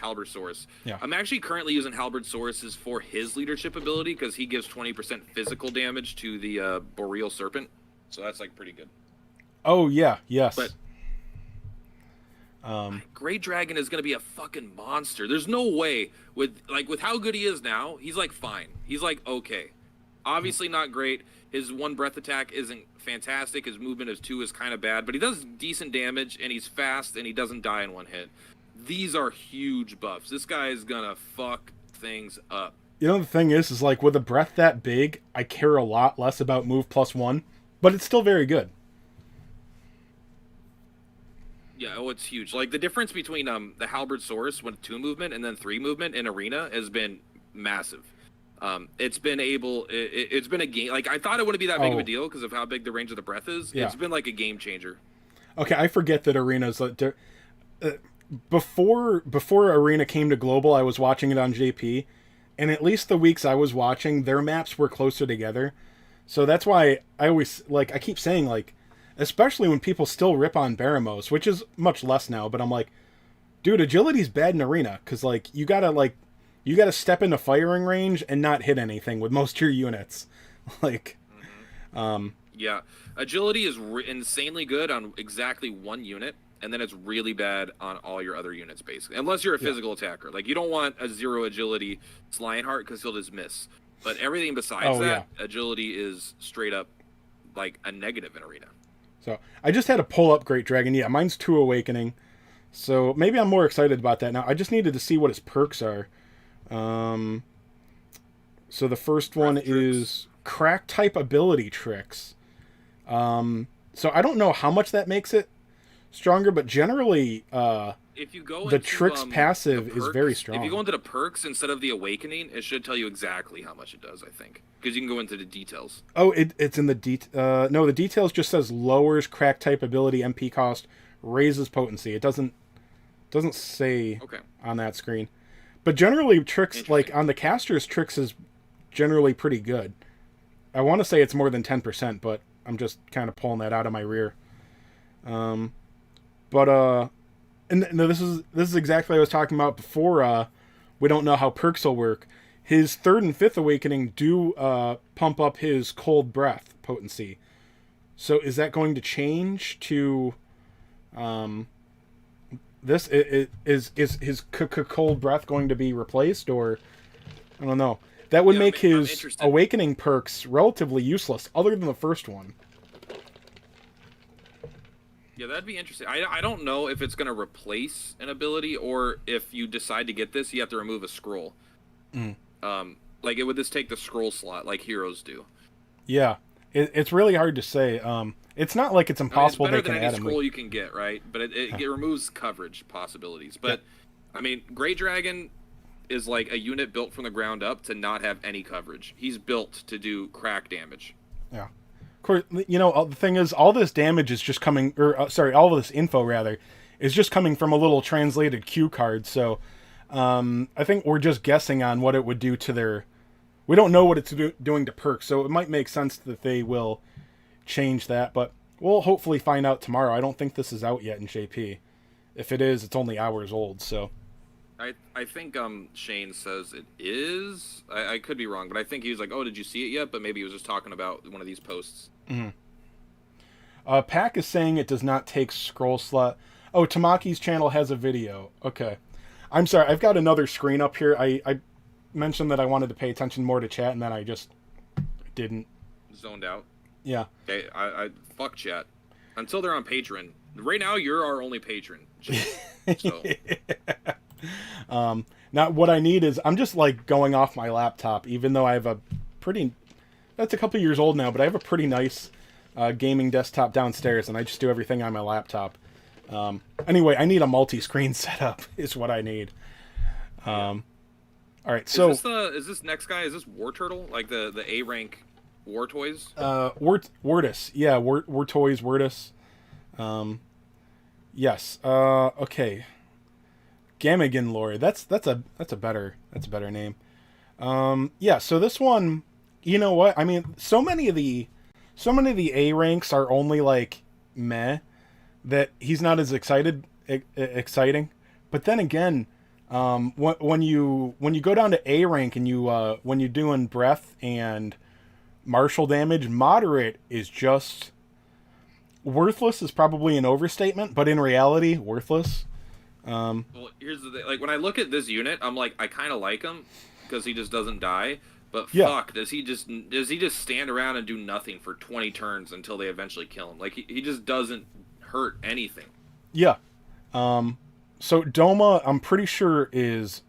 Halbersaurus. Yeah. I'm actually currently using Halbersaurus for his leadership ability because he gives 20% physical damage to the Boreal Serpent, so that's like pretty good. Oh yeah, yes. But Great Dragon is going to be a fucking monster. There's no way with how good he is now. He's like fine. He's like okay. Obviously not great. His one breath attack isn't fantastic. His movement of 2 is kind of bad, but he does decent damage, and he's fast, and he doesn't die in one hit. These are huge buffs. This guy is gonna fuck things up. The thing is with a breath that big, I care a lot less about move +1, but it's still very good. Yeah, it's huge. Like, the difference between the Halbersaurus with 2 movement and then 3 movement in Arena has been massive. It's been a game. Like, I thought it wouldn't be that big of a deal because of how big the range of the breath is. Yeah. It's been like a game changer. Okay, I forget that Arena's before Arena came to Global, I was watching it on JP, and at least the weeks I was watching, their maps were closer together. So that's why I always I keep saying especially when people still rip on Baramos, which is much less now, but I'm like, dude, agility's bad in Arena because you gotta step into firing range and not hit anything with most of your units. Yeah, agility is insanely good on exactly one unit, and then it's really bad on all your other units, basically. Unless you're a physical attacker. You don't want a 0 agility Lionheart because he'll just miss. But everything besides agility is straight up like a negative in Arena. So I just had to pull up Great Dragon. Yeah, mine's 2 Awakening. So maybe I'm more excited about that now. I just needed to see what his perks are. So the first one is Crack type ability tricks. So I don't know how much that makes it stronger, but generally, if you go the tricks passive is very strong. If you go into the perks instead of the Awakening, it should tell you exactly how much it does, I think. Because you can go into the details. Oh, it's in the no, the details just says lowers Crack type ability MP cost, raises potency. It doesn't say on that screen. But generally, tricks, like on the casters, tricks is generally pretty good. I want to say it's more than 10%, but I'm just kind of pulling that out of my rear. And this is exactly what I was talking about before. We don't know how perks will work. His 3rd and 5th Awakening do pump up his Cold Breath potency. So is that going to change to this? Is his Cold Breath going to be replaced, or I don't know. That would make his Awakening perks relatively useless, other than the first one. Yeah, that'd be interesting. I don't know if it's going to replace an ability, or if you decide to get this, you have to remove a scroll. Like, would this take the scroll slot like heroes do? Yeah, it's really hard to say. It's not like it's impossible. It's better than any scroll you can get, right? But it removes coverage possibilities. But, I mean, Great Dragon is like a unit built from the ground up to not have any coverage. He's built to do crack damage. Yeah. Of course, you know, the thing is, all this damage is just coming, all of this info, rather, is just coming from a little translated cue card, so I think we're just guessing on what it would do to their... We don't know what it's doing to perks, so it might make sense that they will change that, but we'll hopefully find out tomorrow. I don't think this is out yet in JP. If it is, it's only hours old, so... I think Shane says it is. I could be wrong, but I think he was like, "Oh, did you see it yet?" But maybe he was just talking about one of these posts. Pack is saying it does not take scroll slot. Oh, Tamaki's channel has a video. Okay, I'm sorry. I've got another screen up here. I mentioned that I wanted to pay attention more to chat, and then I just didn't. Zoned out. Yeah. Okay. I fuck chat until they're on Patreon. Right now, you're our only patron. So. Now what I need is, I'm just like going off my laptop, even though I have a pretty, that's a couple years old now, but I have a pretty nice gaming desktop downstairs, and I just do everything on my laptop. Anyway, I need a multi-screen setup is what I need. All right, so is this next guy, is this War Turtle, like the A rank War Toys? Wordus, yeah, War Toys, Wordus. Yes. Okay. Dragonlord. That's a better name. Yeah, so this one, you know what? I mean, so many of the A ranks are only like meh, that he's not as exciting. But then again, when you go down to A rank and when you're doing breath and martial damage, moderate is just worthless is probably an overstatement, but in reality, worthless. Well, here's the thing. Like, when I look at this unit, I'm like, I kind of like him because he just doesn't die. But fuck, does he just stand around and do nothing for 20 turns until they eventually kill him? Like, he just doesn't hurt anything. Yeah. So Doma, I'm pretty sure is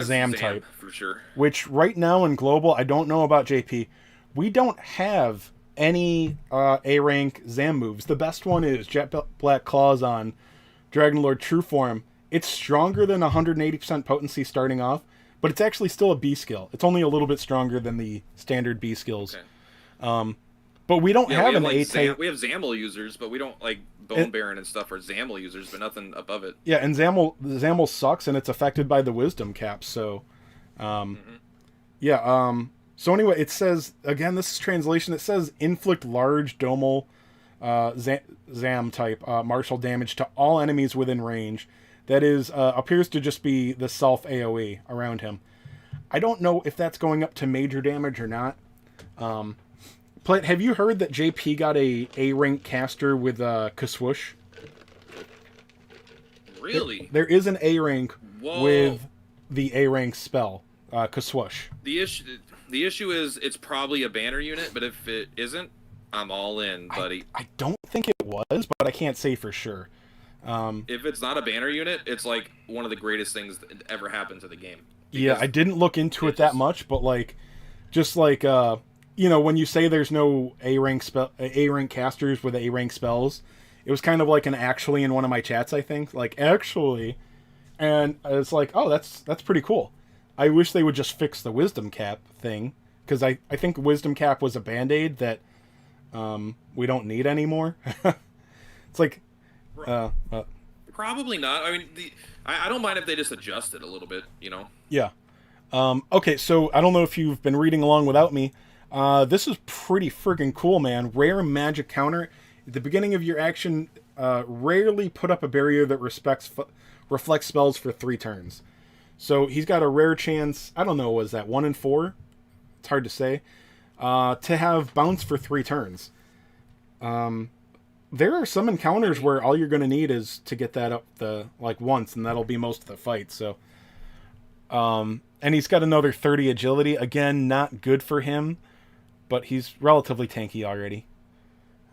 Zam type for sure. Which right now in global, I don't know about JP. We don't have any A rank Zam moves. The best one is Jet Black Claws on Dragonlord True Form. It's stronger than 180% potency starting off, but it's actually still a B skill. It's only a little bit stronger than the standard B skills. Okay. But we don't have an A type. We have Zamel users, but we don't like Bone Baron and stuff are Zamel users, but nothing above it. Yeah, and Zamel sucks, and it's affected by the wisdom cap. So, yeah. So anyway, it says again. This is translation. It says inflict large domal Zam type martial damage to all enemies within range. That is appears to just be the self AoE around him. I don't know if that's going up to major damage or not. Plant, have you heard that JP got a rank caster with Kaswoosh? Really? There is an A rank with the A rank spell, Kaswoosh. The issue, The issue is it's probably a banner unit, but if it isn't, I'm all in, buddy. I don't think it was, but I can't say for sure. If it's not a banner unit, it's like one of the greatest things that ever happened to the game. Yeah, I didn't look into it that much, but like, just like when you say there's no A rank casters with A rank spells, it was kind of like an actually in one of my chats, I think, like actually, and it's like, oh, that's pretty cool. I wish they would just fix the wisdom cap thing, because I think wisdom cap was a band-aid that we don't need anymore. It's like probably not. I mean, I don't mind if they just adjust it a little bit, Yeah. Okay, so I don't know if you've been reading along without me. This is pretty friggin' cool, man. Rare magic counter. At the beginning of your action, rarely put up a barrier that reflects spells for 3 turns. So he's got a rare chance, I don't know, was that 1 in 4? It's hard to say. To have bounce for 3 turns. There are some encounters where all you're going to need is to get that up once, and that'll be most of the fight. So, and he's got another 30 agility. Again, not good for him, but he's relatively tanky already.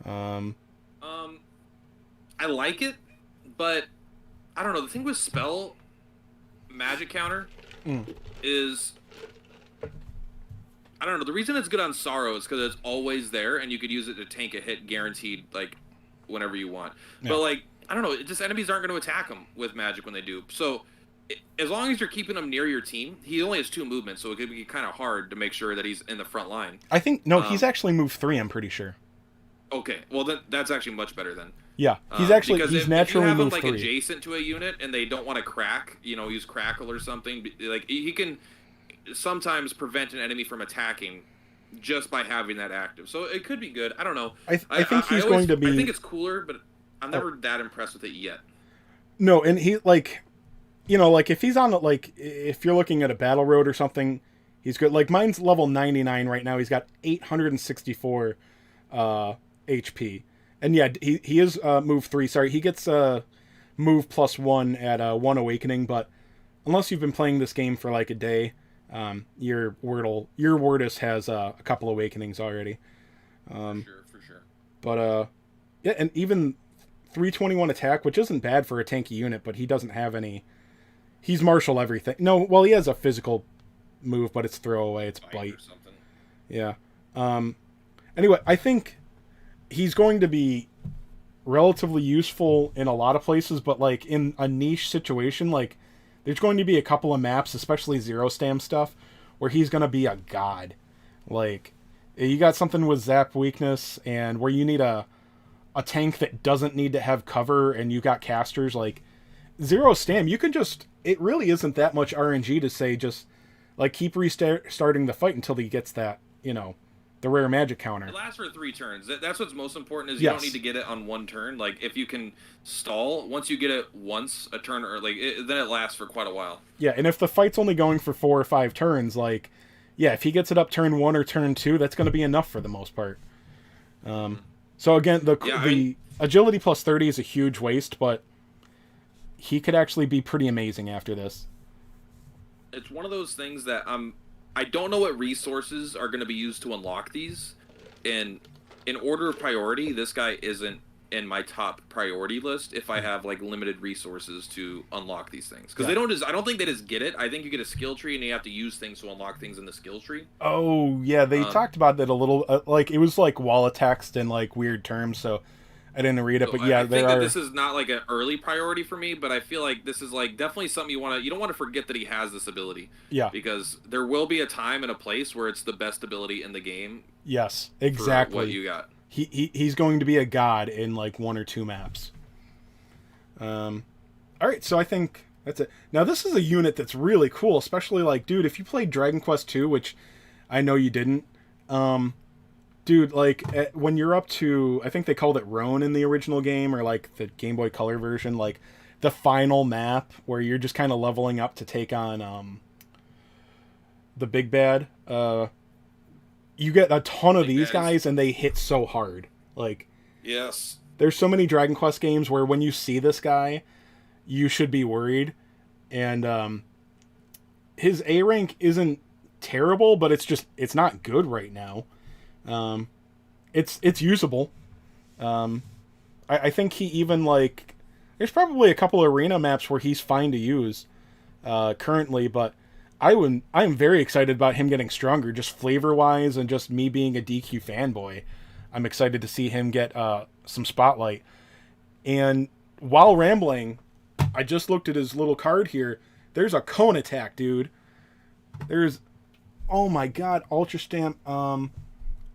I like it, but I don't know. The thing with spell magic counter is, I don't know. The reason it's good on Sorrow is because it's always there, and you could use it to tank a hit guaranteed, like, whenever you want. Yeah. But, like, I don't know. Just enemies aren't going to attack him with magic when they do. So, as long as you're keeping him near your team, he only has 2 movements, so it could be kind of hard to make sure that he's in the front line. I think, no, he's actually moved 3, I'm pretty sure. Okay, well, then that's actually much better then. Yeah, he's actually, he's naturally moved 3. If you have him, like, 3. Adjacent to a unit, and they don't want to crack, use Crackle or something, like, he can sometimes prevent an enemy from attacking just by having that active. So it could be good. I don't know. I think he's going to be... I think it's cooler, but I'm never that impressed with it yet. No, and he, like... like, if he's on, like, if you're looking at a battle road or something, he's good. Like, mine's level 99 right now. He's got 864 HP. And yeah, he is move 3. Sorry, he gets move +1 at 1 awakening, but unless you've been playing this game for, like, a day, your Wordus has a couple awakenings already. For sure. But, yeah, and even 321 attack, which isn't bad for a tanky unit, but he doesn't have any... He's martial everything. No, well, he has a physical move, but it's throwaway. It's bite. Or something. Yeah. Anyway, I think he's going to be relatively useful in a lot of places, but, like, in a niche situation, like, there's going to be a couple of maps, especially Zero Stam stuff, where he's going to be a god. Like, you got something with Zap weakness, and where you need a tank that doesn't need to have cover, and you got casters, like, Zero Stam, you can just... It really isn't that much RNG to say just, like, keep restarting the fight until he gets that, the rare magic counter. It lasts for 3 turns. That's what's most important is you don't need to get it on 1 turn. Like, if you can stall, once you get it once a turn, or, like, then it lasts for quite a while. Yeah, and if the fight's only going for 4 or 5 turns, like, yeah, if he gets it up turn 1 or turn 2, that's going to be enough for the most part. So, again, the agility plus 30 is a huge waste, but... he could actually be pretty amazing after this. It's one of those things that I don't know what resources are going to be used to unlock these. And in order of priority, this guy isn't in my top priority list if I have, like, limited resources to unlock these things. Because I don't think they just get it. I think you get a skill tree and you have to use things to unlock things in the skill tree. Oh, yeah, they talked about that a little. Like, it was, like, wall text and, like, weird terms, so... I didn't read it, but yeah, I think that this is not like an early priority for me, but I feel like this is like definitely something you don't want to forget that he has this ability. Yeah. Because there will be a time and a place where it's the best ability in the game. Yes, exactly. For what you got. He's going to be a god in like 1 or 2 maps. All right, so I think that's it. Now this is a unit that's really cool, especially like, dude, if you played Dragon Quest II, which I know you didn't, dude, like, when you're up to... I think they called it Roan in the original game, or, like, the Game Boy Color version, like, the final map, where you're just kind of leveling up to take on, the big bad. You get a ton of these guys, and they hit so hard. Like... Yes. There's so many Dragon Quest games where when you see this guy, you should be worried. And, his A rank isn't terrible, but it's not good right now. It's usable. I think he even like there's probably a couple arena maps where he's fine to use currently, but I'm very excited about him getting stronger, just flavor wise, and just me being a DQ fanboy. I'm excited to see him get some spotlight. And while rambling, I just looked at his little card here. There's a cone attack, dude. There's, oh my god, Ultra Stamp. All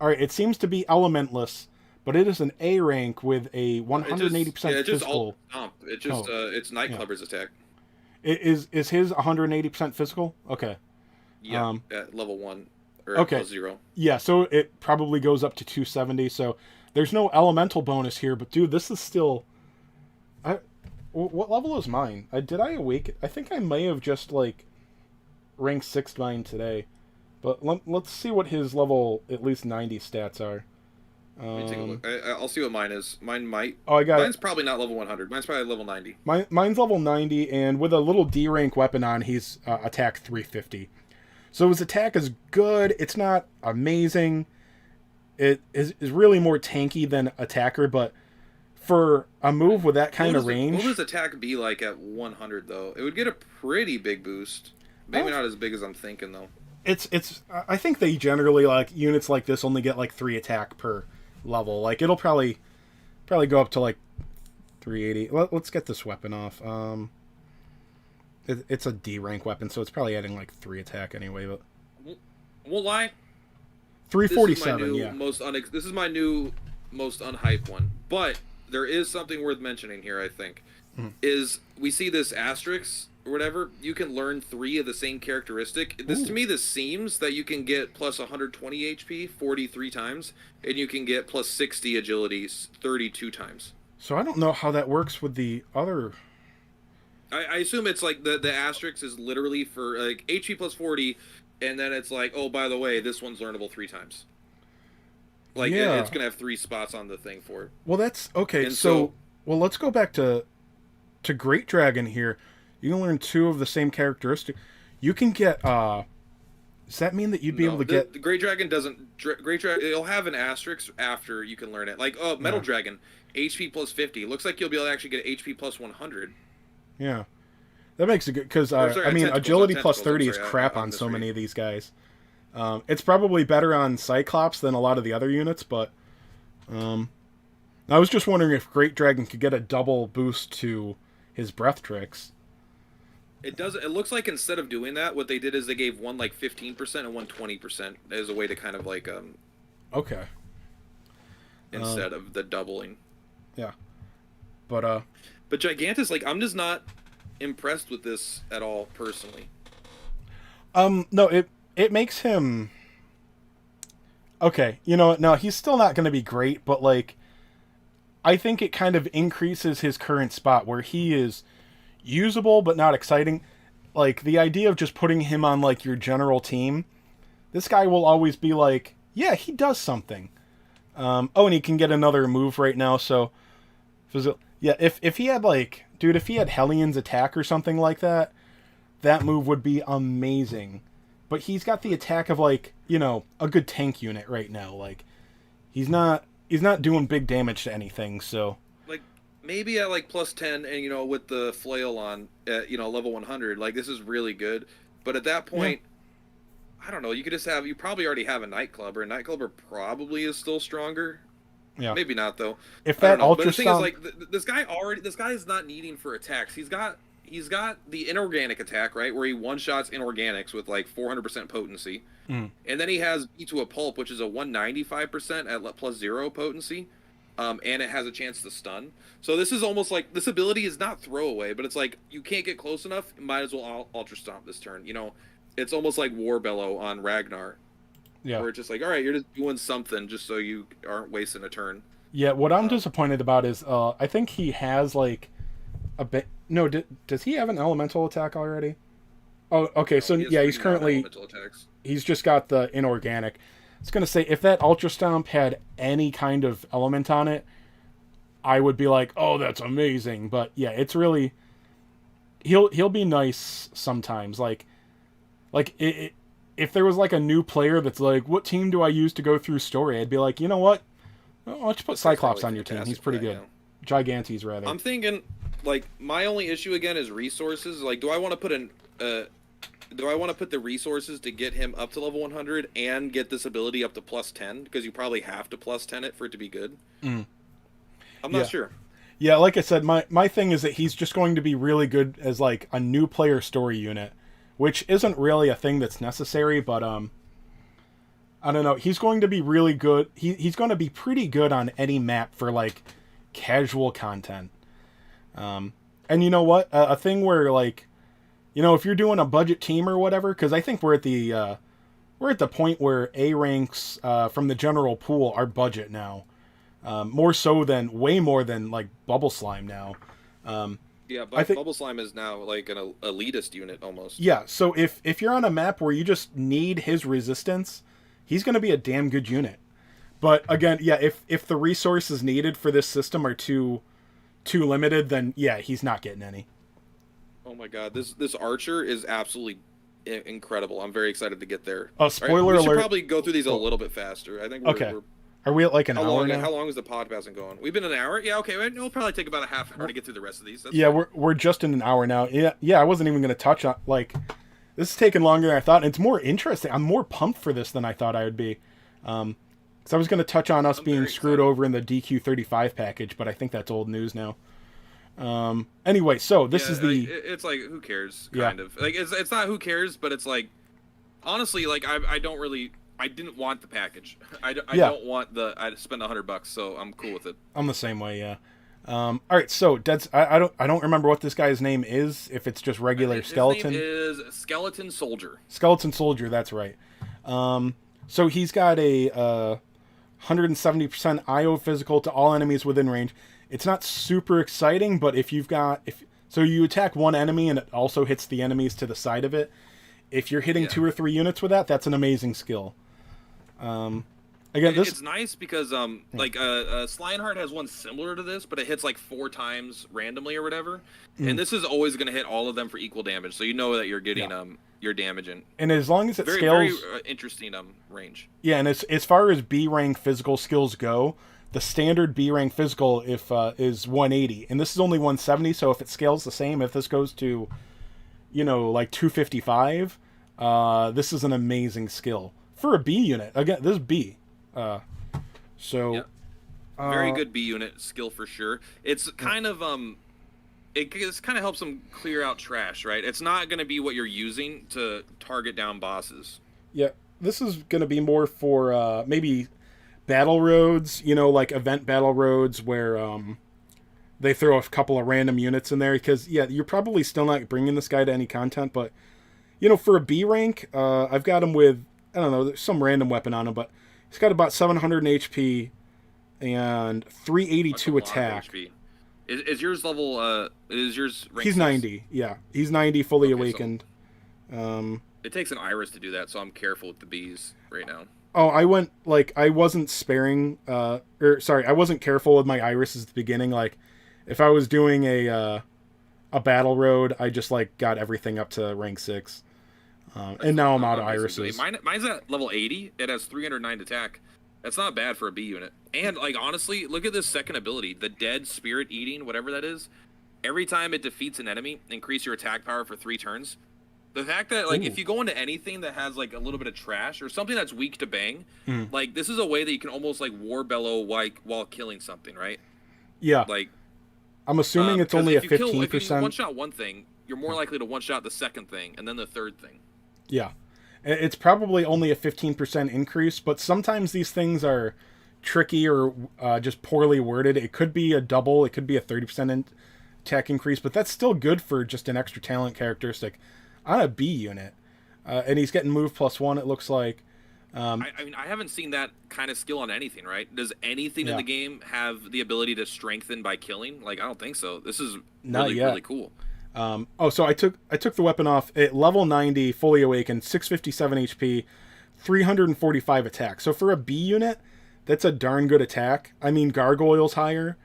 right, it seems to be elementless, but it is an A rank with a 180% physical. It's Nightclubber's attack. Is his 180% physical? Okay. Yeah, at level 1 or okay. plus 0. Yeah, so it probably goes up to 270. So there's no elemental bonus here, but dude, this is still. What level is mine? Did I awaken? I think I may have just like ranked 6 mine today, but let's see what his level at least 90 stats are. Let me take a look. I'll see what mine is. Mine might. Oh, I got Mine's probably not level 100. Mine's probably level 90. Mine's level 90, and with a little D rank weapon on, he's attack 350. So his attack is good. It's not amazing. It is really more tanky than attacker, but for a move with that kind of range... What would his attack be like at 100, though? It would get a pretty big boost. Maybe not as big as I'm thinking, though. I think they generally, like, units like this only get, like, 3 attack per level. Like, it'll probably go up to, like, 380. Let's get this weapon off. It's a D rank weapon, so it's probably adding, like, 3 attack anyway, but... Won't lie. 347, This is my new most unhyped one. But... there is something worth mentioning here, I think, is we see this asterisk or whatever. You can learn 3 of the same characteristic. To me, this seems that you can get plus 120 HP 43 times, and you can get plus 60 agility 32 times. So I don't know how that works with the other... I assume it's like the asterisk is literally for like HP plus 40, and then it's like, oh, by the way, this one's learnable 3 times. Like, it's going to have 3 spots on the thing for it. Well, that's... okay, so... well, let's go back to Great Dragon here. You can learn 2 of the same characteristic. You can get... does that mean that you'd be able to get... The Great Dragon doesn't... Great Dragon... It'll have an asterisk after you can learn it. Like, Metal Dragon, HP plus 50. Looks like you'll be able to actually get HP plus 100. Yeah. That makes it good, because, agility plus 30 is crap on so many of these guys. It's probably better on Cyclops than a lot of the other units, but I was just wondering if Great Dragon could get a double boost to his breath tricks. It does. It looks like instead of doing that, what they did is they gave one like 15% and one 20% as a way to kind of like okay. Instead of the doubling. Yeah. But Gigantus, like, I'm just not impressed with this at all personally. No, it makes him... okay, you know, no, he's still not going to be great, but, like, I think it kind of increases his current spot where he is usable but not exciting. Like, the idea of just putting him on, like, your general team, this guy will always be like, yeah, he does something. And he can get another move right now, so... yeah, if he had, like... dude, if he had Hellions attack or something like that, that move would be amazing. But he's got the attack of, like, you know, a good tank unit right now. Like, he's not doing big damage to anything, so... like, maybe at, like, plus 10 and, you know, with the flail on at, you know, level 100, like, this is really good. But at that point, I don't know, you could just have... you probably already have a Nightclubber. Nightclubber probably is still stronger. Yeah. Maybe not, though. If that Ultra But the thing is, like, this guy is not needing for attacks. He's got the inorganic attack, right, where he one-shots inorganics with, like, 400% potency. And then he has Beat to a Pulp, which is a 195% at plus 0 potency. And it has a chance to stun. So this is almost like... this ability is not throwaway, but it's like, you can't get close enough, might as well Ultra Stomp this turn. You know, it's almost like War Bellow on Ragnar. Yeah. Where it's just like, all right, you're just doing something just so you aren't wasting a turn. Yeah, what I'm disappointed about is I think he has, like, a bit... no, does he have an elemental attack already? Oh, okay, so yeah, he's currently... he's just got the inorganic. I was going to say, if that Ultra Stomp had any kind of element on it, I would be like, oh, that's amazing. But yeah, it's really... he'll be nice sometimes. Like if there was like a new player that's like, what team do I use to go through story? I'd be like, you know what? Well, let's put Cyclops on your team. He's pretty good. Gigantes, rather. I'm thinking, like, my only issue again is resources. Like, do I want to put the resources to get him up to level 100 and get this ability up to plus 10? Because you probably have to plus 10 it for it to be good. I'm not sure. Yeah, like I said, my thing is that he's just going to be really good as like a new player story unit, which isn't really a thing that's necessary, but I don't know. He's going to be really good. He's going to be pretty good on any map for like casual content. And you know what? A thing where like, you know, if you're doing a budget team or whatever, because I think we're at the point where A ranks from the general pool are budget now, way more than like Bubble Slime now. Yeah, but Bubble Slime is now like an elitist unit almost. Yeah, so if you're on a map where you just need his resistance, he's going to be a damn good unit. But again, yeah, if the resources needed for this system are too limited, then yeah, he's not getting any. Oh my god, this Archer is absolutely incredible. I'm very excited to get there. Oh, spoiler alert. We should probably go through these a little bit faster. I think we're Are we at like an hour now? How long is the pod passing going? We've been an hour? Yeah, okay. It'll probably take about a half hour to get through the rest of these. That's fine. We're just in an hour now. Yeah, I wasn't even going to touch on, like, this is taking longer than I thought, and it's more interesting. I'm more pumped for this than I thought I would be. So I was going to touch on us being screwed over in the DQ35 package, but I think that's old news now. Anyway, so this is the... It's like, who cares, kind of. Like, it's not who cares, but it's like, honestly, like, I don't really... I didn't want the package. I don't want I spend $100, so I'm cool with it. I'm the same way, yeah. All right, so I don't remember what this guy's name is. If it's just regular skeleton. His name is Skeleton Soldier. Skeleton Soldier, that's right. So he's got a 170% IO physical to all enemies within range. It's not super exciting, but if you attack one enemy and it also hits the enemies to the side of it. If you're hitting 2 or 3 units with that, that's an amazing skill. Again, it's nice because like Slineheart has one similar to this, but it hits like 4 times randomly or whatever, and this is always going to hit all of them for equal damage, so you know that you're getting your damage in. And as long as it scales, very interesting range. Yeah, and as far as B rank physical skills go, the standard B rank physical is 180, and this is only 170. So if it scales the same, if this goes to, like 255, this is an amazing skill for a B unit. Again, this is B. Very good B unit skill for sure. It's kind of it kind of helps them clear out trash, right? It's not going to be what you're using to target down bosses. Yeah, this is going to be more for maybe battle roads, like event battle roads where they throw a couple of random units in there, because you're probably still not bringing this guy to any content, but for a B rank, I've got him with, I don't know, there's some random weapon on him, but he's got about 700 HP and 382 attack. Is yours level? Is yours? Rank He's 90. Yeah, he's 90, fully awakened. So it takes an iris to do that, so I'm careful with the bees right now. Oh, I wasn't sparing. I wasn't careful with my irises at the beginning. Like, if I was doing a battle road, I just got everything up to rank 6. And now I'm out of irises. Mine's at level 80. It has 309 attack. That's not bad for a B unit. And, honestly, look at this second ability. The Dead Spirit Eating, whatever that is. Every time it defeats an enemy, increase your attack power for 3 turns. The fact that, if you go into anything that has, a little bit of trash or something that's weak to bang, this is a way that you can almost, war bellow while killing something, right? Yeah. I'm assuming it's only a 15%. If you one-shot one thing, you're more likely to one-shot the second thing and then the third thing. Yeah. It's probably only a 15% increase, but sometimes these things are tricky or just poorly worded. It could be a double, it could be a 30% attack increase, but that's still good for just an extra talent characteristic on a B unit. And he's getting move +1, it looks like. I haven't seen that kind of skill on anything, right? Does anything in the game have the ability to strengthen by killing? I don't think so. This is really cool. So I took the weapon off at level 90, fully awakened, 657 HP, 345 attack. So for a B unit, that's a darn good attack. I mean, Gargoyle's higher.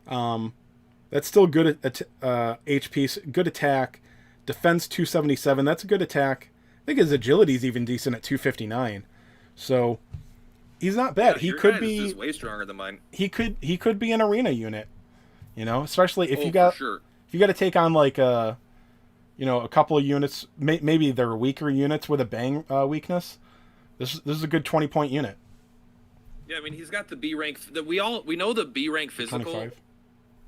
That's still good HP, good attack. Defense 277, that's a good attack. think his agility's even decent at 259. So he's not bad. Yeah, He your could guy be is way stronger than mine. he could be an arena unit, you know, especially if Oh, you for got sure. if you got to take on like a couple of units, maybe they're weaker units with a bang weakness. This is a good 20-point unit. Yeah, I mean he's got the B rank. We know the B rank physical 25.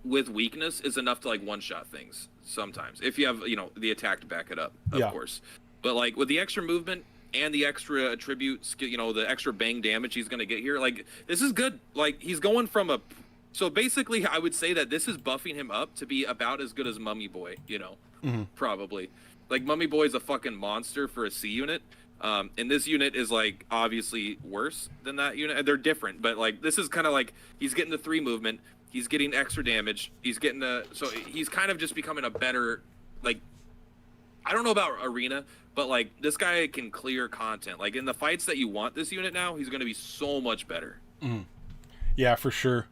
with weakness is enough to like one shot things sometimes if you have the attack to back it up, of course. But like with the extra movement and the extra attributes, the extra bang damage he's gonna get here, like this is good. Like he's going from so basically I would say that this is buffing him up to be about as good as Mummy Boy, probably. Like Mummy Boy is a fucking monster for a C unit. And this unit is like obviously worse than that unit. They're different, but like this is kind of like he's getting the 3 movement, he's getting extra damage, he's getting so he's kind of just becoming a better, like, I don't know about arena, but like this guy can clear content. Like in the fights that you want this unit now, he's going to be so much better. Yeah, for sure.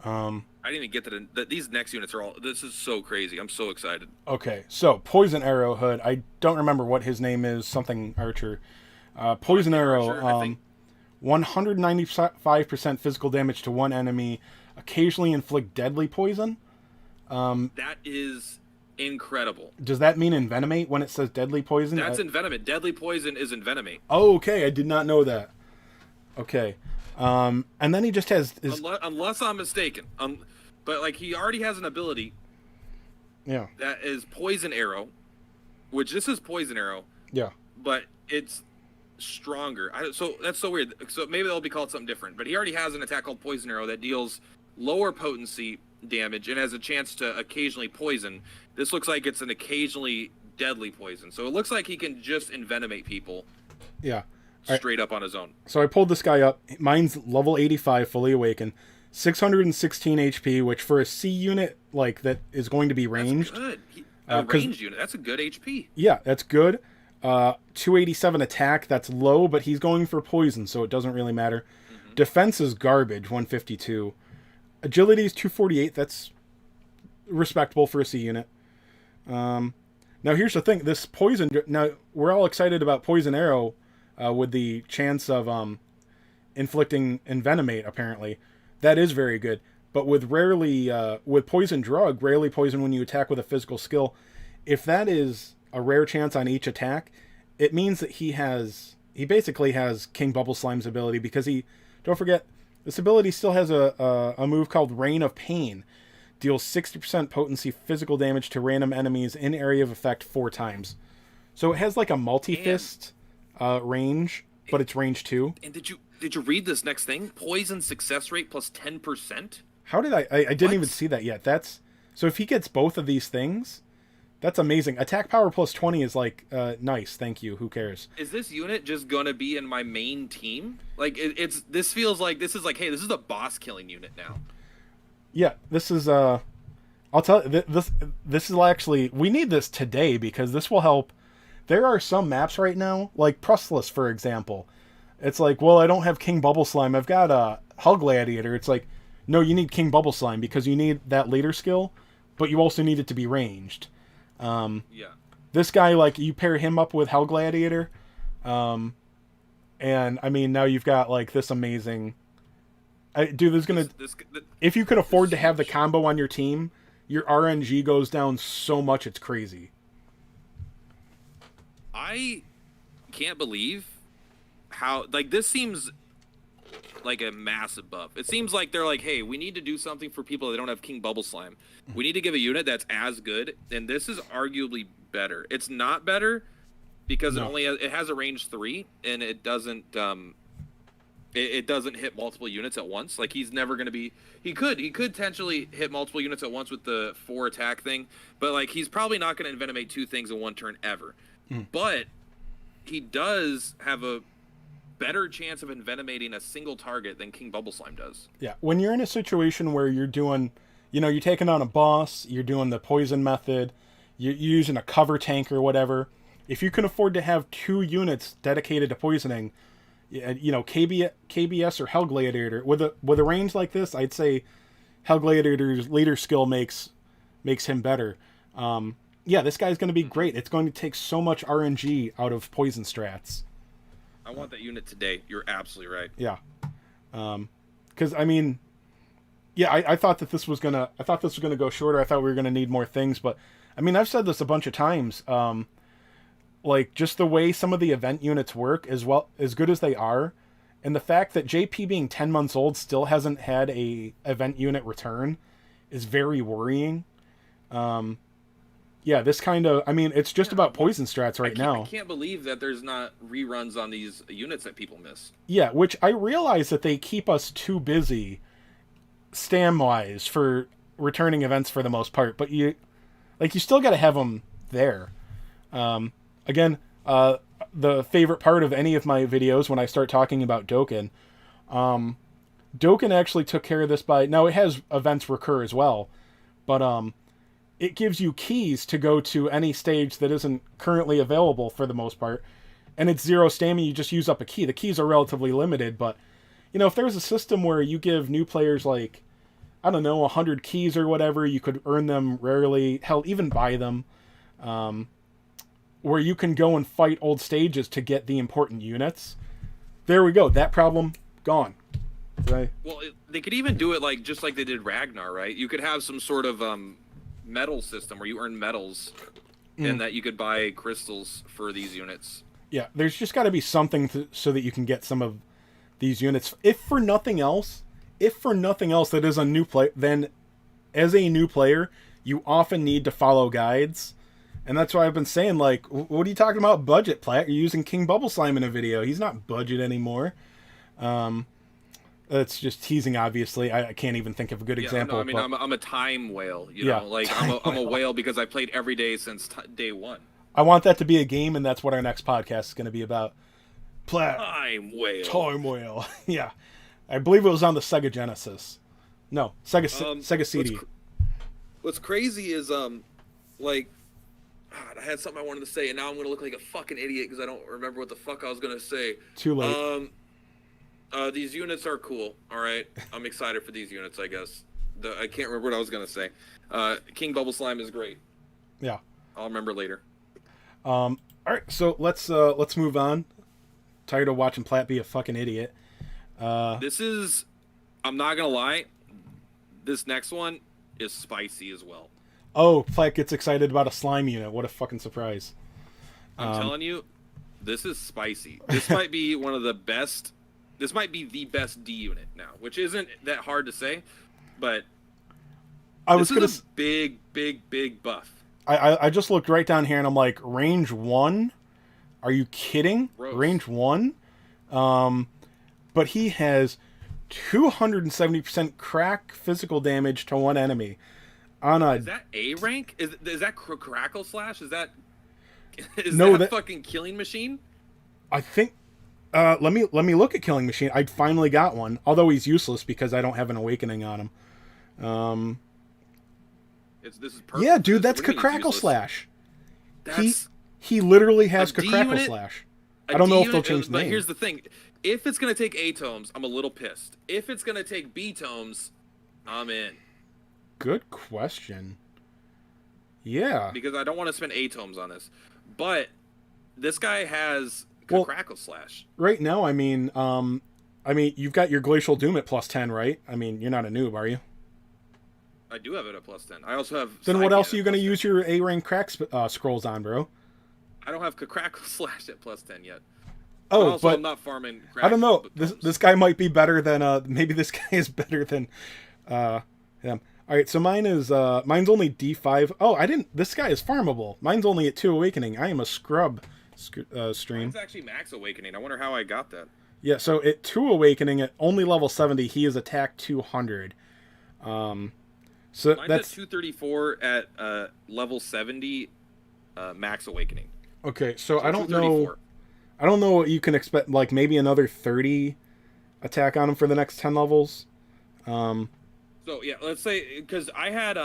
I didn't even get that these next units are all. This is so crazy. I'm so excited. Okay, so Poison Arrow Hood. I don't remember what his name is. Something Archer. Poison Arrow. Archer, 195% physical damage to one enemy. Occasionally inflict deadly poison. That is incredible. Does that mean envenomate when it says deadly poison? That's envenomate. Deadly poison is envenomate. Oh, okay. I did not know that. Okay. And then he just has his... Unless I'm mistaken. But like he already has an ability. Yeah. That is Poison Arrow, which this is Poison Arrow. Yeah. But it's stronger. So that's so weird. So maybe they'll be called something different. But he already has an attack called Poison Arrow that deals lower potency damage and has a chance to occasionally poison. This looks like it's an occasionally deadly poison. So it looks like he can just envenomate people. Yeah. Straight up on his own. So I pulled this guy up. Mine's level 85, fully awakened. 616 HP, which for a C unit like that is going to be ranged. That's good. A ranged unit. That's a good HP. Yeah, that's good. 287 attack. That's low, but he's going for poison, so it doesn't really matter. Mm-hmm. Defense is garbage. 152. Agility is 248. That's respectable for a C unit. Now here's the thing. This poison. Now we're all excited about Poison Arrow. With the chance of inflicting envenomate, apparently. That is very good. But with with Poison Drug, rarely poison when you attack with a physical skill, if that is a rare chance on each attack, it means that he basically has King Bubble Slime's ability, because don't forget, this ability still has a move called Rain of Pain. Deals 60% potency physical damage to random enemies in area of effect 4 times. So it has like a multi-fist... range, but it's range 2. And did you read this next thing? Poison success rate plus 10%? How did I didn't even see that yet. That's so if he gets both of these things, that's amazing. Attack power plus 20 is like nice, thank you. Who cares? Is this unit just gonna be in my main team? Like this feels like this is like, hey, this is a boss killing unit now. Yeah, this is I'll tell you, this is actually, we need this today because this will help. There are some maps right now, like Prustless, for example. It's like, well, I don't have King Bubble Slime. I've got a Hell Gladiator. It's like, no, you need King Bubble Slime because you need that leader skill, but you also need it to be ranged. Yeah. This guy, like, you pair him up with Hell Gladiator, and I mean, now you've got like this amazing. Dude, there's gonna. If you could afford to have the combo on your team, your RNG goes down so much it's crazy. I can't believe how, like, this seems like a massive buff. It seems like they're like, hey, we need to do something for people that don't have King Bubble Slime. We need to give a unit that's as good, and this is arguably better. It's not better because it has a range 3, and it doesn't it doesn't hit multiple units at once. Like, he's never going to be... He could potentially hit multiple units at once with the 4 attack thing, but, like, he's probably not going to envenomate 2 things in one turn ever. But he does have a better chance of envenomating a single target than King Bubble Slime does. Yeah, when you're in a situation where you're doing, you're taking on a boss, you're doing the poison method, you're using a cover tank or whatever, if you can afford to have 2 units dedicated to poisoning, KBS or Hell Gladiator, with a range like this, I'd say Hell Gladiator's leader skill makes him better. Yeah, this guy's going to be great. It's going to take so much RNG out of poison strats. I want that unit today. You're absolutely right. Yeah. Because I mean, yeah, I thought that this was gonna. I thought this was gonna go shorter. I thought we were gonna need more things, but I mean, I've said this a bunch of times. Like just the way some of the event units work, as well as good as they are, and the fact that JP being 10 months old still hasn't had a event unit return, is very worrying. Yeah, this kind of. I mean, it's just about poison strats right now. I can't believe that there's not reruns on these units that people miss. Yeah, which I realize that they keep us too busy stam-wise for returning events for the most part, but you still got to have them there. Again, the favorite part of any of my videos when I start talking about Dokkan, Dokkan actually took care of this by, now it has events recur as well, but it gives you keys to go to any stage that isn't currently available for the most part, and it's 0 stamina, you just use up a key. The keys are relatively limited, but you know, if there's a system where you give new players like, I don't know, 100 keys or whatever, you could earn them rarely, hell, even buy them, where you can go and fight old stages to get the important units. There we go. That problem, gone. Right? Well, they could even do it like just like they did Ragnar, right? You could have some sort of medal system where you earn medals and that you could buy crystals for these units. Yeah, there's just got to be something so that you can get some of these units. If for nothing else, that is a new play, then as a new player, you often need to follow guides. And that's why I've been saying, like, what are you talking about budget, Plat? You're using King Bubble Slime in a video. He's not budget anymore. That's just teasing, obviously. I can't even think of a good example. No, I mean, but... I'm a time whale, you know? Like, I'm a whale because I played every day since day one. I want that to be a game, and that's what our next podcast is going to be about. Plat. Time whale. Time whale. Yeah. I believe it was on the Sega Genesis. No, Sega CD. What's crazy is, like, God, I had something I wanted to say, and now I'm going to look like a fucking idiot because I don't remember what the fuck I was going to say. Too late. These units are cool, all right? I'm excited for these units, I guess. I can't remember what I was going to say. King Bubble Slime is great. Yeah. I'll remember later. All right, so let's move on. Tired of watching Plat be a fucking idiot. This is, I'm not going to lie, this next one is spicy as well. Oh, Plat gets excited about a slime unit. What a fucking surprise. I'm telling you, this is spicy. This might be one of the best. This might be the best D unit now, which isn't that hard to say, but this is a big buff. I just looked right down here and I'm like, range 1? Are you kidding? Gross. Range 1? But he has 270% crack physical damage to one enemy. Is that A rank? Is that Crackle Slash? Is that fucking Killing Machine? I think. Let me look at Killing Machine. I finally got one, although he's useless because I don't have an awakening on him. This is perfect. Yeah, dude, that's Crackle Slash. He literally has Crackle Slash. I don't know if they'll change the name. But here's the thing: if it's gonna take A tomes, I'm a little pissed. If it's gonna take B tomes, I'm in. Good question. Yeah. Because I don't want to spend A tomes on this. But this guy has Crackle Slash. Right now, I mean, you've got your Glacial Doom at +10, right? I mean, you're not a noob, are you? I do have it at +10. I also have... Then what else are you going to use your A-rank crack scrolls on, bro? I don't have Crackle Slash at +10 yet. Oh, but I'm not farming crack. I don't know. This guy might be better than... maybe this guy is better than him. All right, so mine's only D5. Oh, this guy is farmable. Mine's only at 2 Awakening. I am a scrub stream. Mine's actually max Awakening. I wonder how I got that. Yeah, so at 2 Awakening, at only level 70, he is attack 200. So mine's that's at 234 at level 70 max Awakening. Okay, so I don't know. I don't know what you can expect. Like maybe another 30 attack on him for the next 10 levels. So yeah, let's say because I had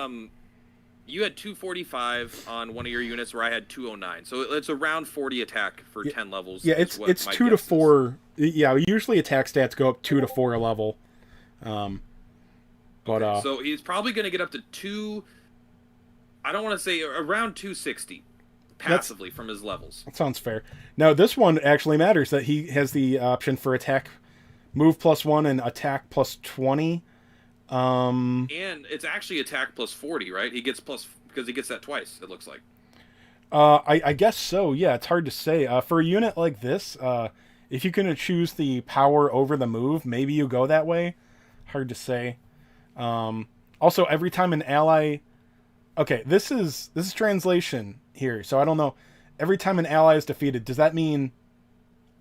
you had 245 on one of your units where I had 209, so it's around 40 attack for 10 levels. Yeah, it's 2 to 4. Yeah, usually attack stats go up 2 to 4 a level. But so he's probably going to get up to 2. I don't want to say around 260 passively from his levels. That sounds fair. Now, this one actually matters that he has the option for attack, move +1 and attack +20. And it's actually attack +40, right? He gets plus because he gets that twice. It looks like. I guess so. Yeah, it's hard to say. For a unit like this, if you can choose the power over the move, maybe you go that way. Hard to say. Also, every time an ally, okay, this is translation here, so I don't know. Every time an ally is defeated, does that mean?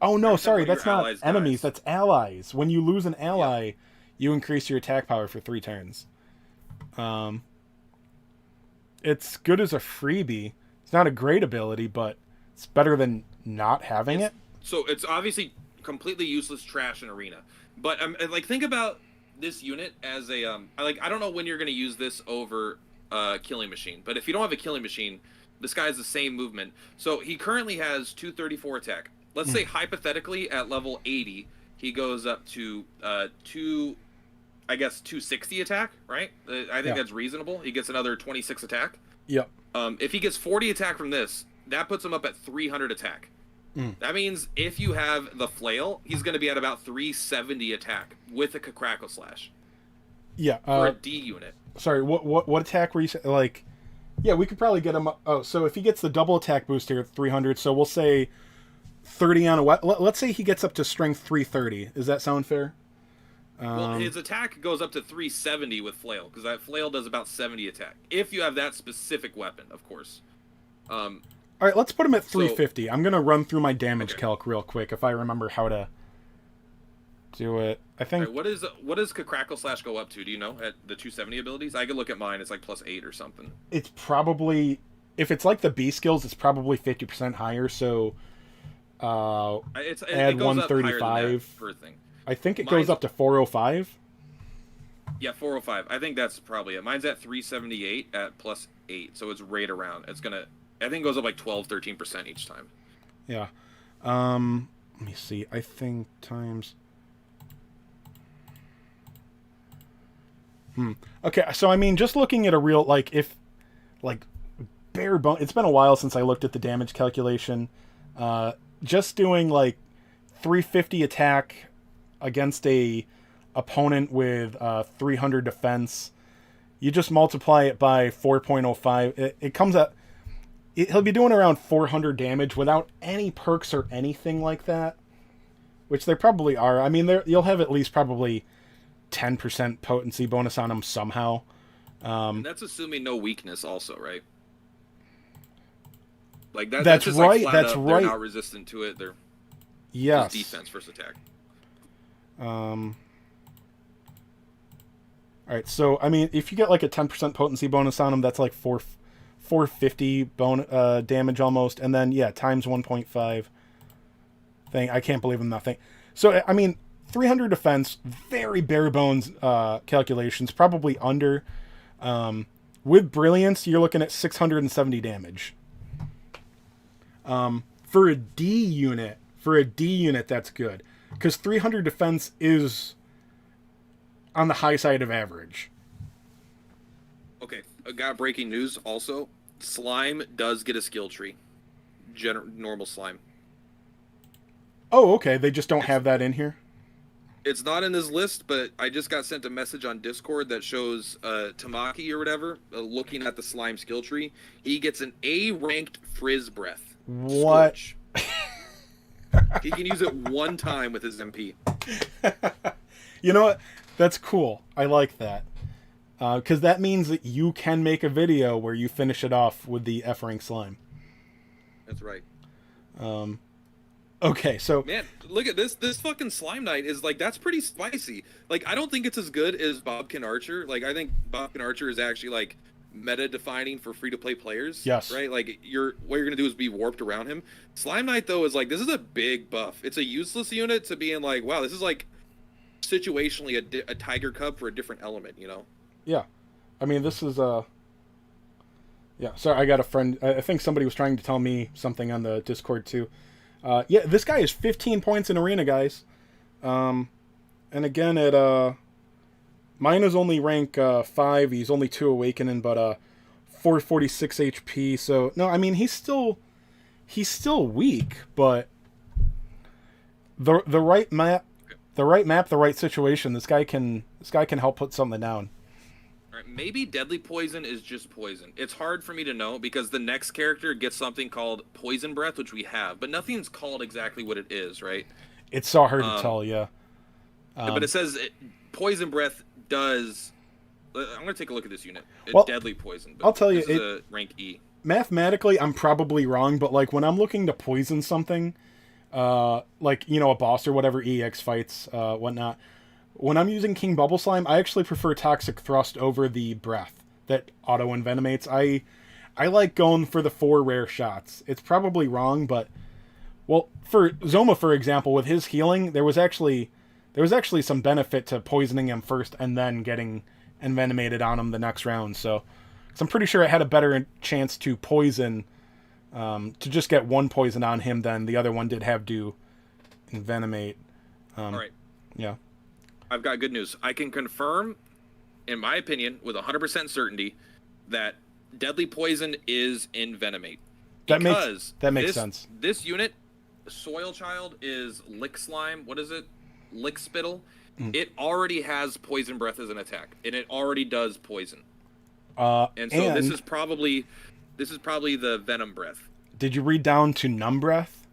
Oh no, sorry, that's not enemies. That's allies. When you lose an ally, you increase your attack power for 3 turns. It's good as a freebie. It's not a great ability, but it's better than not having it. So it's obviously completely useless trash in arena. But like, think about this unit as a I don't know when you're going to use this over killing machine, but if you don't have a killing machine, this guy has the same movement. So he currently has 234 attack. Let's say hypothetically at level 80, he goes up to 260 attack, right? I think that's reasonable. He gets another 26 attack. Yep. If he gets 40 attack from this, that puts him up at 300 attack. That means if you have the flail, he's going to be at about 370 attack with a Crackle Slash. Yeah. For a D unit. Sorry, what attack were you saying? Like, yeah, we could probably get him. Oh, so if he gets the double attack boost here at 300, so we'll say 30 on a let's say he gets up to strength 330. Does that sound fair? Well, his attack goes up to 370 with flail, because that flail does about 70 attack. If you have that specific weapon, of course. All right, let's put him at 350. I'm going to run through my damage calc real quick if I remember how to do it. I think... Right, what does Crackle Slash go up to? Do you know, at the 270 abilities? I could look at mine. It's like +8 or something. It's probably... If it's like the B skills, it's probably 50% higher, so... add 135. Per thing. I think it goes up to 405. Yeah, 405. I think that's probably it. Mine's at 378 at +8, so it's right around. It's going to... I think it goes up like 12-13% each time. Yeah. Let me see. I think times... Okay, so I mean, just looking at a real, like, if... Like, bare bone... It's been a while since I looked at the damage calculation. Just doing, like, 350 attack against a opponent with 300 defense. You just multiply it by 4.05. It comes out... He'll be doing around 400 damage without any perks or anything like that, which there probably are. I mean, you'll have at least probably 10% potency bonus on him somehow. And that's assuming no weakness also, right? Like that's just right. Like that's up, right. They're not resistant to it. They're just defense versus attack. All right. So I mean, if you get like a 10% potency bonus on him, that's like 450 damage almost, and then times 1.5 thing. I can't believe I'm not thinking. So I mean, 300 defense, very bare bones calculations, probably under. With brilliance, you're looking at 670 damage. For a D unit, that's good, because 300 defense is on the high side of average. Okay, I got breaking news also. Slime does get a skill tree. Normal slime. Oh, okay. They just don't have that in here? It's not in this list, but I just got sent a message on Discord that shows Tamaki or whatever, looking at the slime skill tree. He gets an A-ranked Frizz Breath. What? He can use it one time with his MP. You know what? That's cool. I like that. Because that means that you can make a video where you finish it off with the F-rank slime. That's right. Okay, so... Man, look at this. This fucking Slime Knight is, like, that's pretty spicy. Like, I don't think it's as good as Bobkin Archer. Like, I think Bobkin Archer is actually, like, meta-defining for free-to-play players. Yes. Right? Like, what you're going to do is be warped around him. Slime Knight, though, is, like, this is a big buff. It's a useless unit to being like, wow, this is, like, situationally a Tiger Cub for a different element, you know? Yeah. I mean, this is yeah, sorry, I got a friend. I think somebody was trying to tell me something on the Discord, too. Yeah, this guy is 15 points in Arena, guys. And again, mine is only rank 5. He's only 2 Awakening, but 446 HP. So no, I mean he's still weak, but the right map, the right situation. This guy can help put something down. All right, maybe deadly poison is just poison. It's hard for me to know because the next character gets something called poison breath, which we have, but nothing's called exactly what it is, right? It's so hard to tell, yeah. But it says poison breath does. I'm gonna take a look at this unit. Well, deadly poison. I'll tell you, this is a rank E. Mathematically, I'm probably wrong, but like when I'm looking to poison something, like a boss or whatever, EX fights, whatnot. When I'm using King Bubble Slime, I actually prefer Toxic Thrust over the Breath that auto envenomates. I like going for the 4 rare shots. It's probably wrong, but well, for Zoma, for example, with his healing, there was actually some benefit to poisoning him first and then getting envenomated on him the next round. So I'm pretty sure it had a better chance to poison, to just get 1 poison on him than the other one did have to envenomate. All right. Yeah. I've got good news. I can confirm, in my opinion, with 100% certainty, that deadly poison is envenomate. That makes sense. This unit, Soil Child, is Lick Slime. What is it? Lick Spittle. It already has poison breath as an attack, and it already does poison. And so this is probably the venom breath. Did you read down to numb breath?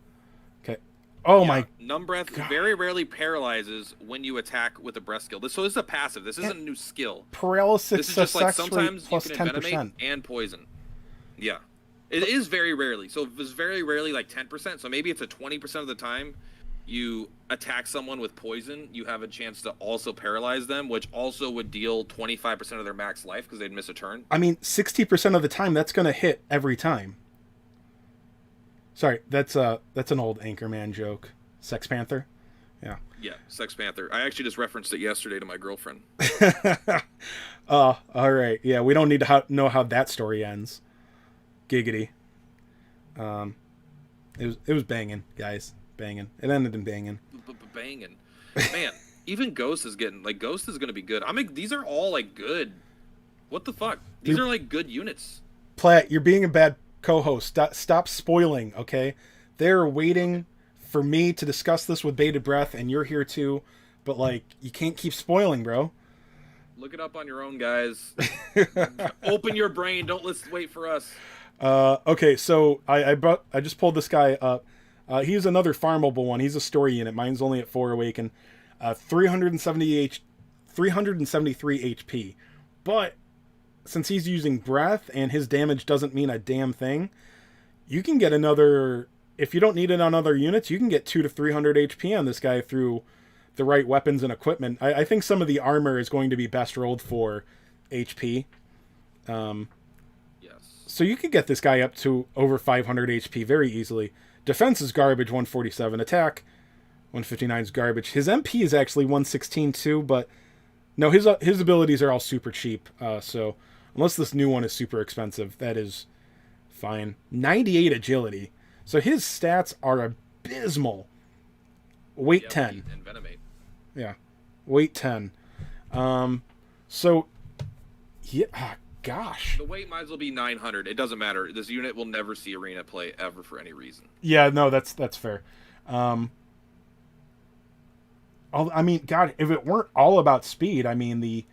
Okay. Oh my. Numb breath very rarely paralyzes when you attack with a breath skill. So this is a passive. This isn't a new skill. Paralysis this is just like sometimes plus you can 10%. envenomate and poison. Yeah. It is very rarely. So it's very rarely like 10%. So maybe it's a 20% of the time you attack someone with poison, you have a chance to also paralyze them, which also would deal 25% of their max life because they'd miss a turn. I mean, 60% of the time, that's going to hit every time. Sorry, that's an old Anchorman joke. Sex Panther? Yeah. Yeah, Sex Panther. I actually just referenced it yesterday to my girlfriend. All right. Yeah, we don't need to know how that story ends. Giggity. It was banging, guys. Banging. It ended in banging. Banging. Man, even Ghost is getting... Like, Ghost is going to be good. I mean, these are all, like, good. What the fuck? These are, like, good units. Platt, you're being a bad co-host. Stop spoiling, okay? They're waiting for me to discuss this with bated breath, and you're here too. But, like, you can't keep spoiling, bro. Look it up on your own, guys. Open your brain. Don't wait for us. Okay, so I just pulled this guy up. He's another farmable one. He's a story unit. Mine's only at 4 awaken. 373 HP. But since he's using breath and his damage doesn't mean a damn thing, you can get another... If you don't need it on other units, you can get 200 to 300 HP on this guy through the right weapons and equipment. I think some of the armor is going to be best rolled for HP. Yes. So you could get this guy up to over 500 HP very easily. Defense is garbage, 147. Attack, 159 is garbage. His MP is actually 116 too, but no, his abilities are all super cheap. So unless this new one is super expensive, that is fine. 98 agility. So his stats are abysmal. Weight 10. And Venomate. Yeah. Weight 10. So, yeah, gosh. The weight might as well be 900. It doesn't matter. This unit will never see arena play ever for any reason. Yeah, no, that's fair. I mean, God, if it weren't all about speed, I mean,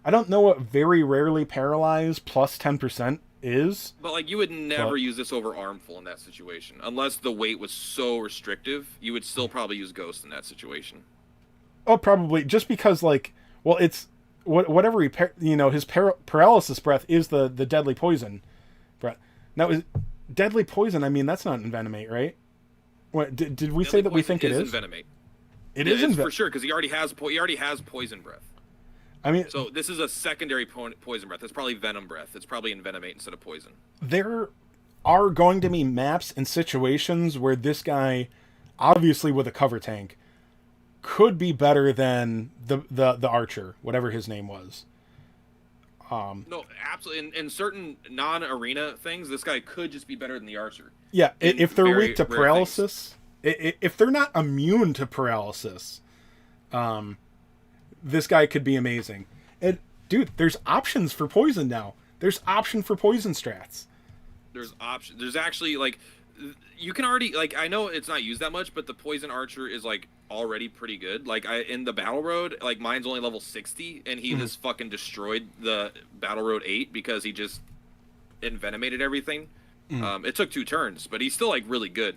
I don't know what very rarely paralyze plus 10% is. But, like, you would never use this over Armful in that situation. Unless the weight was so restrictive, you would still probably use Ghost in that situation. Oh, probably. Just because, like, well, it's... Whatever his paralysis breath is the deadly poison breath. Now, is deadly poison, I mean, that's not envenomate, right? What, did we say that we think it is? Envenomate. It is for sure, because he already has poison breath. I mean, so this is a secondary poison breath. It's probably venom breath. It's probably envenomate instead of poison. There are going to be maps and situations where this guy, obviously with a cover tank, could be better than the archer, whatever his name was. No, absolutely. In certain non-arena things, this guy could just be better than the archer. Yeah, if they're weak to paralysis, if they're not immune to paralysis, this guy could be amazing. And dude, there's options for poison now. there's option for poison strats. There's option. There's actually like, you can already like. I know it's not used that much, but the poison archer is like already pretty good. Like in the battle road, like mine's only level 60, and he just fucking destroyed the battle road 8 because he just envenomated everything. It took 2 turns, but he's still like really good.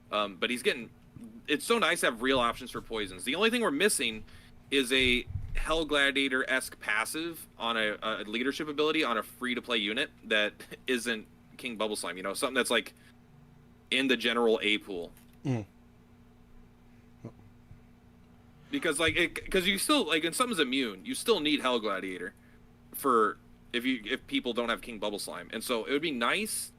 But he's getting. It's so nice to have real options for poisons. The only thing we're missing is a Hell Gladiator-esque passive on a leadership ability on a free-to-play unit that isn't King Bubble Slime. You know, something that's like in the general A pool. Because because you still like, when something's immune, you still need Hell Gladiator for if people don't have King Bubble Slime, and so it would be nice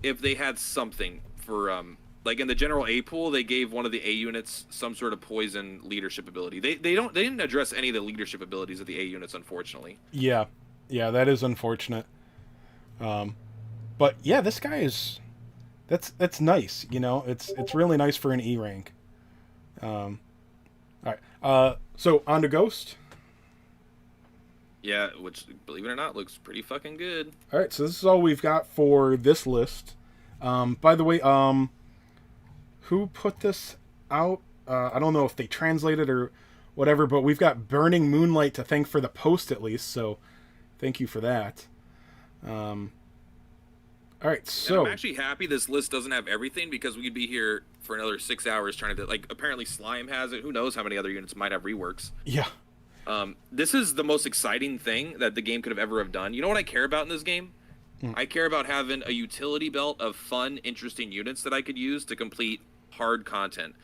if they had something for like in the general A pool, they gave one of the A units some sort of poison leadership ability. They didn't address any of the leadership abilities of the A units, unfortunately. Yeah, that is unfortunate. But yeah, this guy is that's nice. You know, it's really nice for an E rank. All right. So on to Ghost. Yeah, which, believe it or not, looks pretty fucking good. All right, so this is all we've got for this list. By the way, who put this out? I don't know if they translated or whatever, but we've got Burning Moonlight to thank for the post at least, so thank you for that. All right, so... And I'm actually happy this list doesn't have everything, because we'd be here for another 6 hours trying to... Like, apparently Slime has it. Who knows how many other units might have reworks. Yeah. This is the most exciting thing that the game could have ever done. You know what I care about in this game? I care about having a utility belt of fun, interesting units that I could use to complete hard content.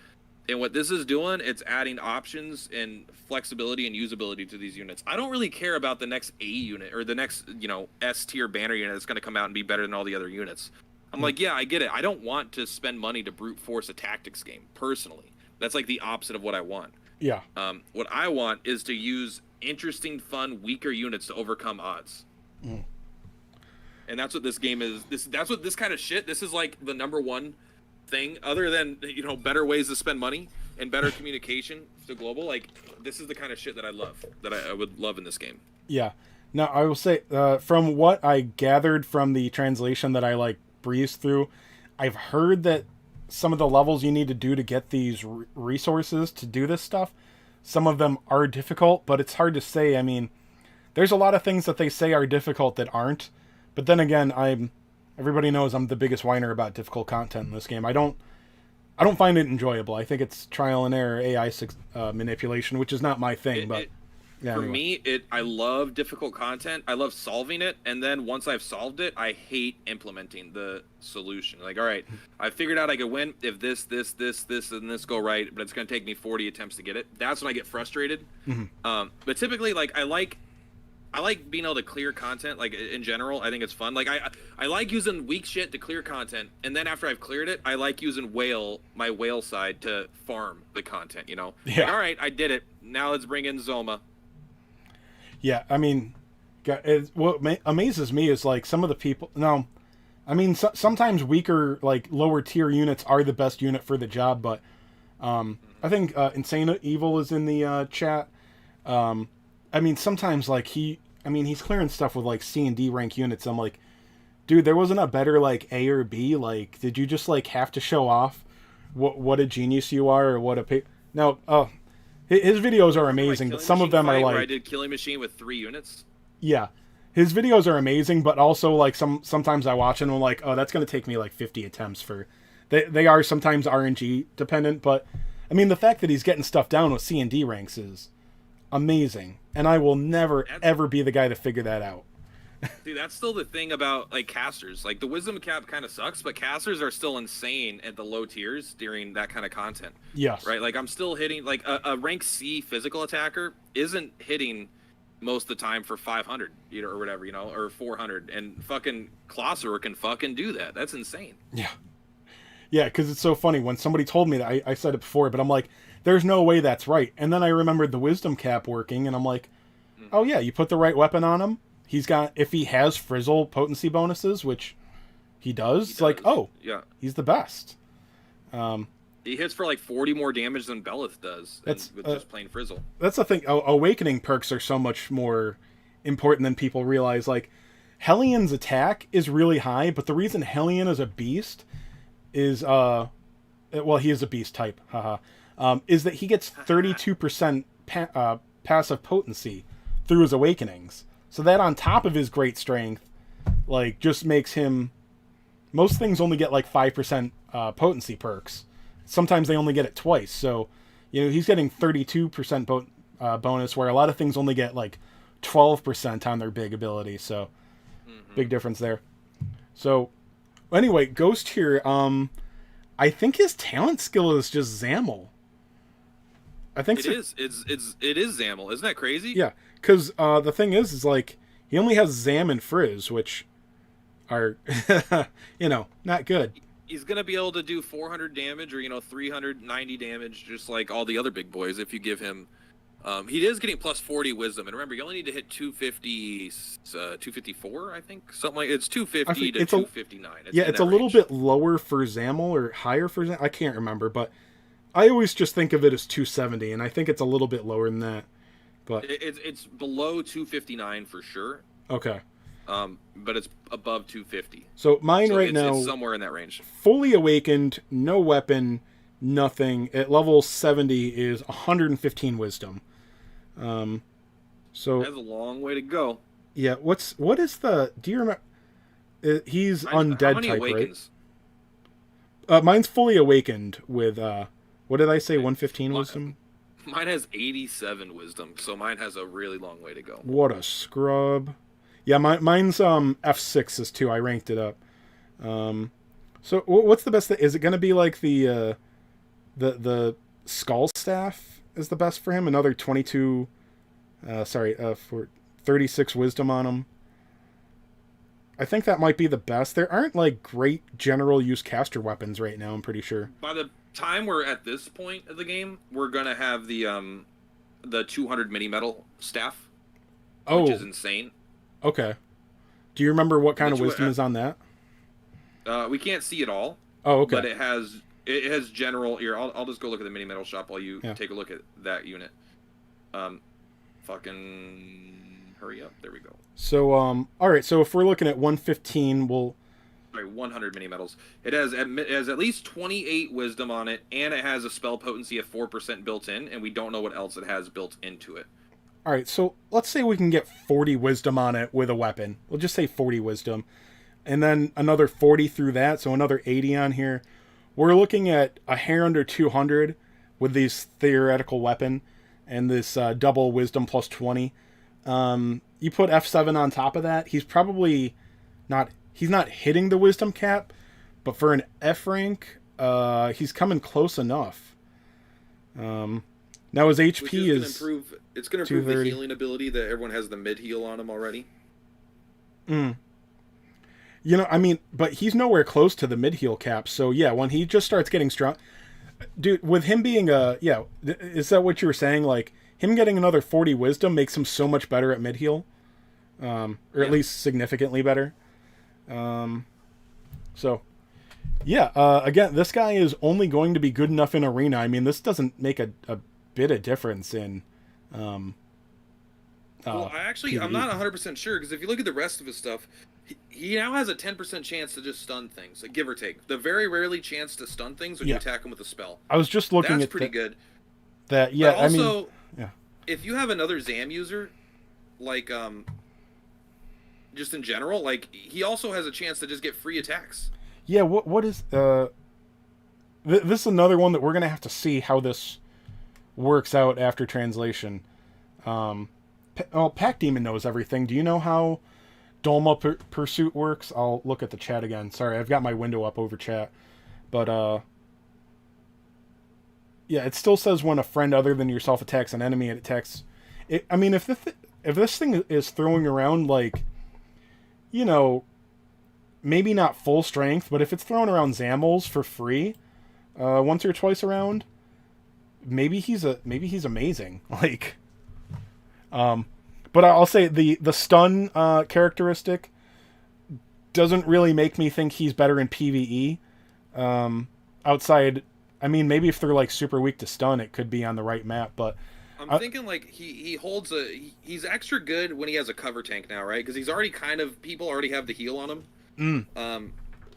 And what this is doing, it's adding options and flexibility and usability to these units. I don't really care about the next A unit or the next, you know, S tier banner unit that's going to come out and be better than all the other units. I'm like, yeah, I get it. I don't want to spend money to brute force a tactics game, personally. That's like the opposite of what I want. Yeah. What I want is to use interesting, fun, weaker units to overcome odds. And that's what this game is. That's what this kind of shit, this is like the #1 thing, other than, you know, better ways to spend money and better communication to global. Like, this is the kind of shit that I love, that I would love in this game. Yeah. Now, I will say, from what I gathered from the translation that I, like, breezed through, I've heard that some of the levels you need to do to get these resources to do this stuff, some of them are difficult, but it's hard to say. I mean, there's a lot of things that they say are difficult that aren't. But then again, everybody knows I'm the biggest whiner about difficult content in this game. I don't find it enjoyable. I think it's trial and error AI manipulation, which is not my thing. But yeah, for anyway. me, I love difficult content. I love solving it, and then once I've solved it, I hate implementing the solution. Like, all right, I figured out I could win if this, and this go right, but it's going to take me 40 attempts to get it. That's when I get frustrated. But typically, like, I like being able to clear content, like, in general. I think it's fun. Like, I like using weak shit to clear content, and then after I've cleared it, I like using my whale side to farm the content, you know? Yeah. Like, all right, I did it. Now let's bring in Zoma. Yeah, I mean, what amazes me is, like, some of the people... No, I mean, sometimes weaker, like, lower tier units are the best unit for the job, but I think Insane Evil is in the chat. I mean, sometimes, like, he's clearing stuff with, like, C and D rank units. I'm like, dude, there wasn't a better, like, A or B. Like, did you just, like, have to show off what a genius you are, or what a... Now, his videos are amazing, but some of them are, like... Where I did Killing Machine with 3 units? Yeah. His videos are amazing, but also, like, sometimes I watch and I'm like, oh, that's going to take me, like, 50 attempts for... They are sometimes RNG dependent, but, I mean, the fact that he's getting stuff down with C and D ranks is amazing. And I will never, ever be the guy to figure that out. See, that's still the thing about, like, casters. Like, the wisdom cap kind of sucks, but casters are still insane at the low tiers during that kind of content. Yes. Right? Like, I'm still hitting... Like, a rank C physical attacker isn't hitting most of the time for 500, you know, or whatever, you know, or 400. And fucking Closser can fucking do that. That's insane. Yeah. Yeah, because it's so funny. When somebody told me that, I said it before, but I'm like, there's no way that's right. And then I remembered the wisdom cap working, and I'm like, oh yeah, you put the right weapon on him. He's got, if he has Frizzle potency bonuses, which he does, it's like, oh, yeah, he's the best. He hits for like 40 more damage than Belith does with just plain Frizzle. That's the thing. Awakening perks are so much more important than people realize. Like, Hellion's attack is really high, but the reason Hellion is a beast is well, he is a beast type, haha. Is that he gets 32% passive potency through his awakenings. So that on top of his great strength, like, just makes him... Most things only get like 5% potency perks. Sometimes they only get it twice. So, you know, he's getting 32% bonus, where a lot of things only get like 12% on their big ability. So, big difference there. So, anyway, Ghost here, I think his talent skill is just Zamel. I think it is Zamel. Isn't that crazy? Yeah, because the thing is like, he only has Zam and Frizz, which are, you know, not good. He's going to be able to do 400 damage or, you know, 390 damage, just like all the other big boys, if you give him... he is getting plus 40 wisdom. And remember, you only need to hit 250, 254, I think? Something like... It's 250 to 259. It's a little bit lower for Zamel, or higher for Zamel. I can't remember, but I always just think of it as 270, and I think it's a little bit lower than that. But it's below 259 for sure. Okay. But it's above 250. So mine now, it's somewhere in that range. Fully awakened, no weapon, nothing. At level 70 is 115 wisdom. So that's a long way to go. Yeah. What is the? Do you remember? He's undead type, awakens? Right? Mine's fully awakened with what did I say? 115 wisdom. Mine has 87 wisdom, so mine has a really long way to go. What a scrub. Yeah, mine's F6 is too. I ranked it up. So what's the best? Is it going to be like the Skull Staff is the best for him? Another 22. For 36 wisdom on him. I think that might be the best. There aren't like great general use caster weapons right now. I'm pretty sure. By the time we're at this point of the game, we're gonna have the 200 mini metal staff, which is insane. Okay. Do you remember what kind of wisdom is on that? We can't see it all. Oh, okay. But it has general. Here, I'll just go look at the mini metal shop while you take a look at that unit. Fucking hurry up. There we go. So all right. So if we're looking at 115, we'll. Sorry, 100 mini metals. It has at least 28 wisdom on it, and it has a spell potency of 4% built in, and we don't know what else it has built into it. All right, so let's say we can get 40 wisdom on it with a weapon. We'll just say 40 wisdom. And then another 40 through that, so another 80 on here. We're looking at a hair under 200 with this theoretical weapon and this double wisdom plus 20. You put F7 on top of that, he's probably not... He's not hitting the wisdom cap, but for an F rank, he's coming close enough. Now his HP is it's going to improve the healing ability that everyone has the mid heal on him already. You know, I mean, but he's nowhere close to the mid heal cap. So yeah, when he just starts getting strong, dude, with him being is that what you were saying? Like him getting another 40 wisdom makes him so much better at mid heal, or at least significantly better. So yeah, again, this guy is only going to be good enough in arena. I mean, this doesn't make a bit of difference in well, I'm not 100% sure, because if you look at the rest of his stuff, he now has a 10% chance to just stun things, like give or take. The very rarely chance to stun things when you attack him with a spell. I was just looking That's pretty good. That yeah, but also, I mean, if you have another Zam user, like just in general, like he also has a chance to just get free attacks. Yeah, what is this is another one that we're gonna have to see how this works out after translation. Pack Demon knows everything. Do you know how Dolma Pursuit works? I'll look at the chat again. Sorry, I've got my window up over chat. But, yeah, it still says when a friend other than yourself attacks an enemy, it attacks... I mean, if this thing is throwing around, like, you know, maybe not full strength, but if it's throwing around Zamels for free once or twice around, maybe he's amazing. Like... but I'll say the stun characteristic doesn't really make me think he's better in PvE. Outside, I mean, maybe if they're like super weak to stun, it could be on the right map. But I'm thinking like he holds he's extra good when he has a cover tank now, right? Because he's already people already have the heal on him.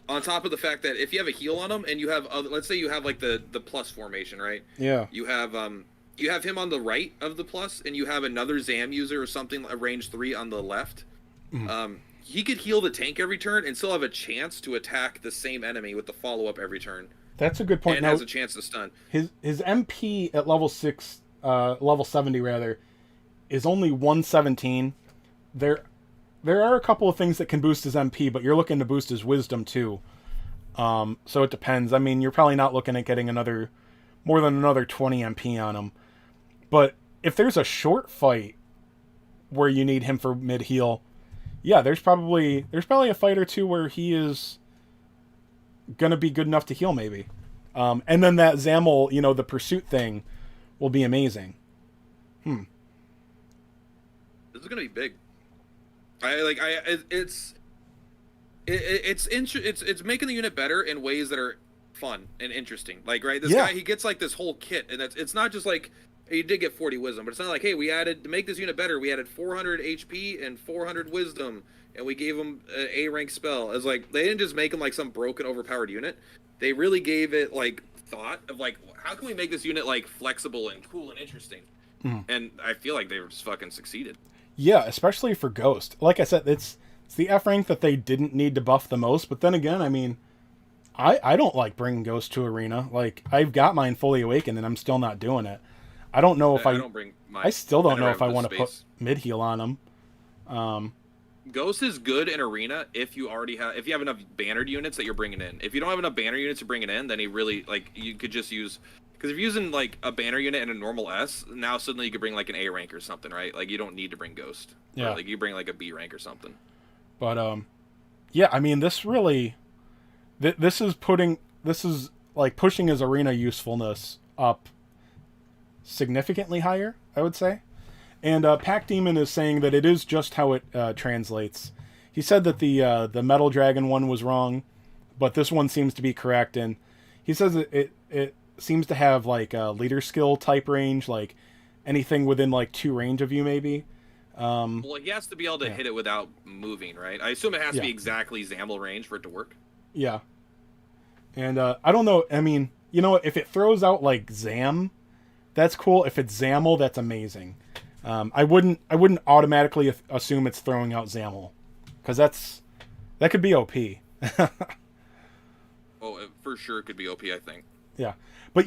On top of the fact that if you have a heal on him and you have let's say you have like the plus formation, right? Yeah. You have him on the right of the plus, and you have another Zam user or something, a range 3 on the left. He could heal the tank every turn and still have a chance to attack the same enemy with the follow up every turn. That's a good point. And now, has a chance to stun. His MP at level 70 rather, is only 117. There are a couple of things that can boost his MP, but you're looking to boost his wisdom too. So it depends. I mean, you're probably not looking at getting more than another 20 MP on him. But if there's a short fight where you need him for mid heal, yeah, there's probably a fight or two where he is gonna be good enough to heal maybe. And then that Zamel, the pursuit thing will be amazing. This is gonna be big. It's making the unit better in ways that are fun and interesting. Like, right, this guy, he gets like this whole kit, and it's not just like he did get 40 wisdom, but it's not like, hey, we added, to make this unit better, we added 400 HP and 400 wisdom, and we gave him an A rank spell. It's like they didn't just make him like some broken, overpowered unit. They really gave it like thought of like, how can we make this unit like flexible and cool and interesting? And I feel like they just fucking succeeded. Yeah, especially for Ghost. Like I said, it's the F rank that they didn't need to buff the most. But then again, I mean, I don't like bringing Ghost to Arena. Like, I've got mine fully awakened, and I'm still not doing it. I don't know if I don't bring mine. I still don't know if I want to put mid heal on him. Ghost is good in Arena if you have enough bannered units that you're bringing in. If you don't have enough banner units you're bringing in, then he really, like, you could just use, because if you're using like a banner unit and a normal S, now suddenly you could bring like an A rank or something, right? Like, you don't need to bring Ghost. Yeah. Or, like, you bring like a B rank or something. But yeah, I mean, this really, this is like pushing his Arena usefulness up significantly higher, I would say. And Pack Demon is saying that it is just how it translates. He said that the Metal Dragon one was wrong, but this one seems to be correct. And he says it seems to have like a leader skill type range, like anything within like 2 range of you maybe. Well, he has to be able to hit it without moving, right? I assume it has to be exactly Zamel range for it to work. Yeah. And I don't know. I mean, if it throws out like Zam, that's cool. If it's Zamel, that's amazing. I wouldn't automatically assume it's throwing out Zamel, because that could be OP. Oh, for sure it could be OP, I think. Yeah, but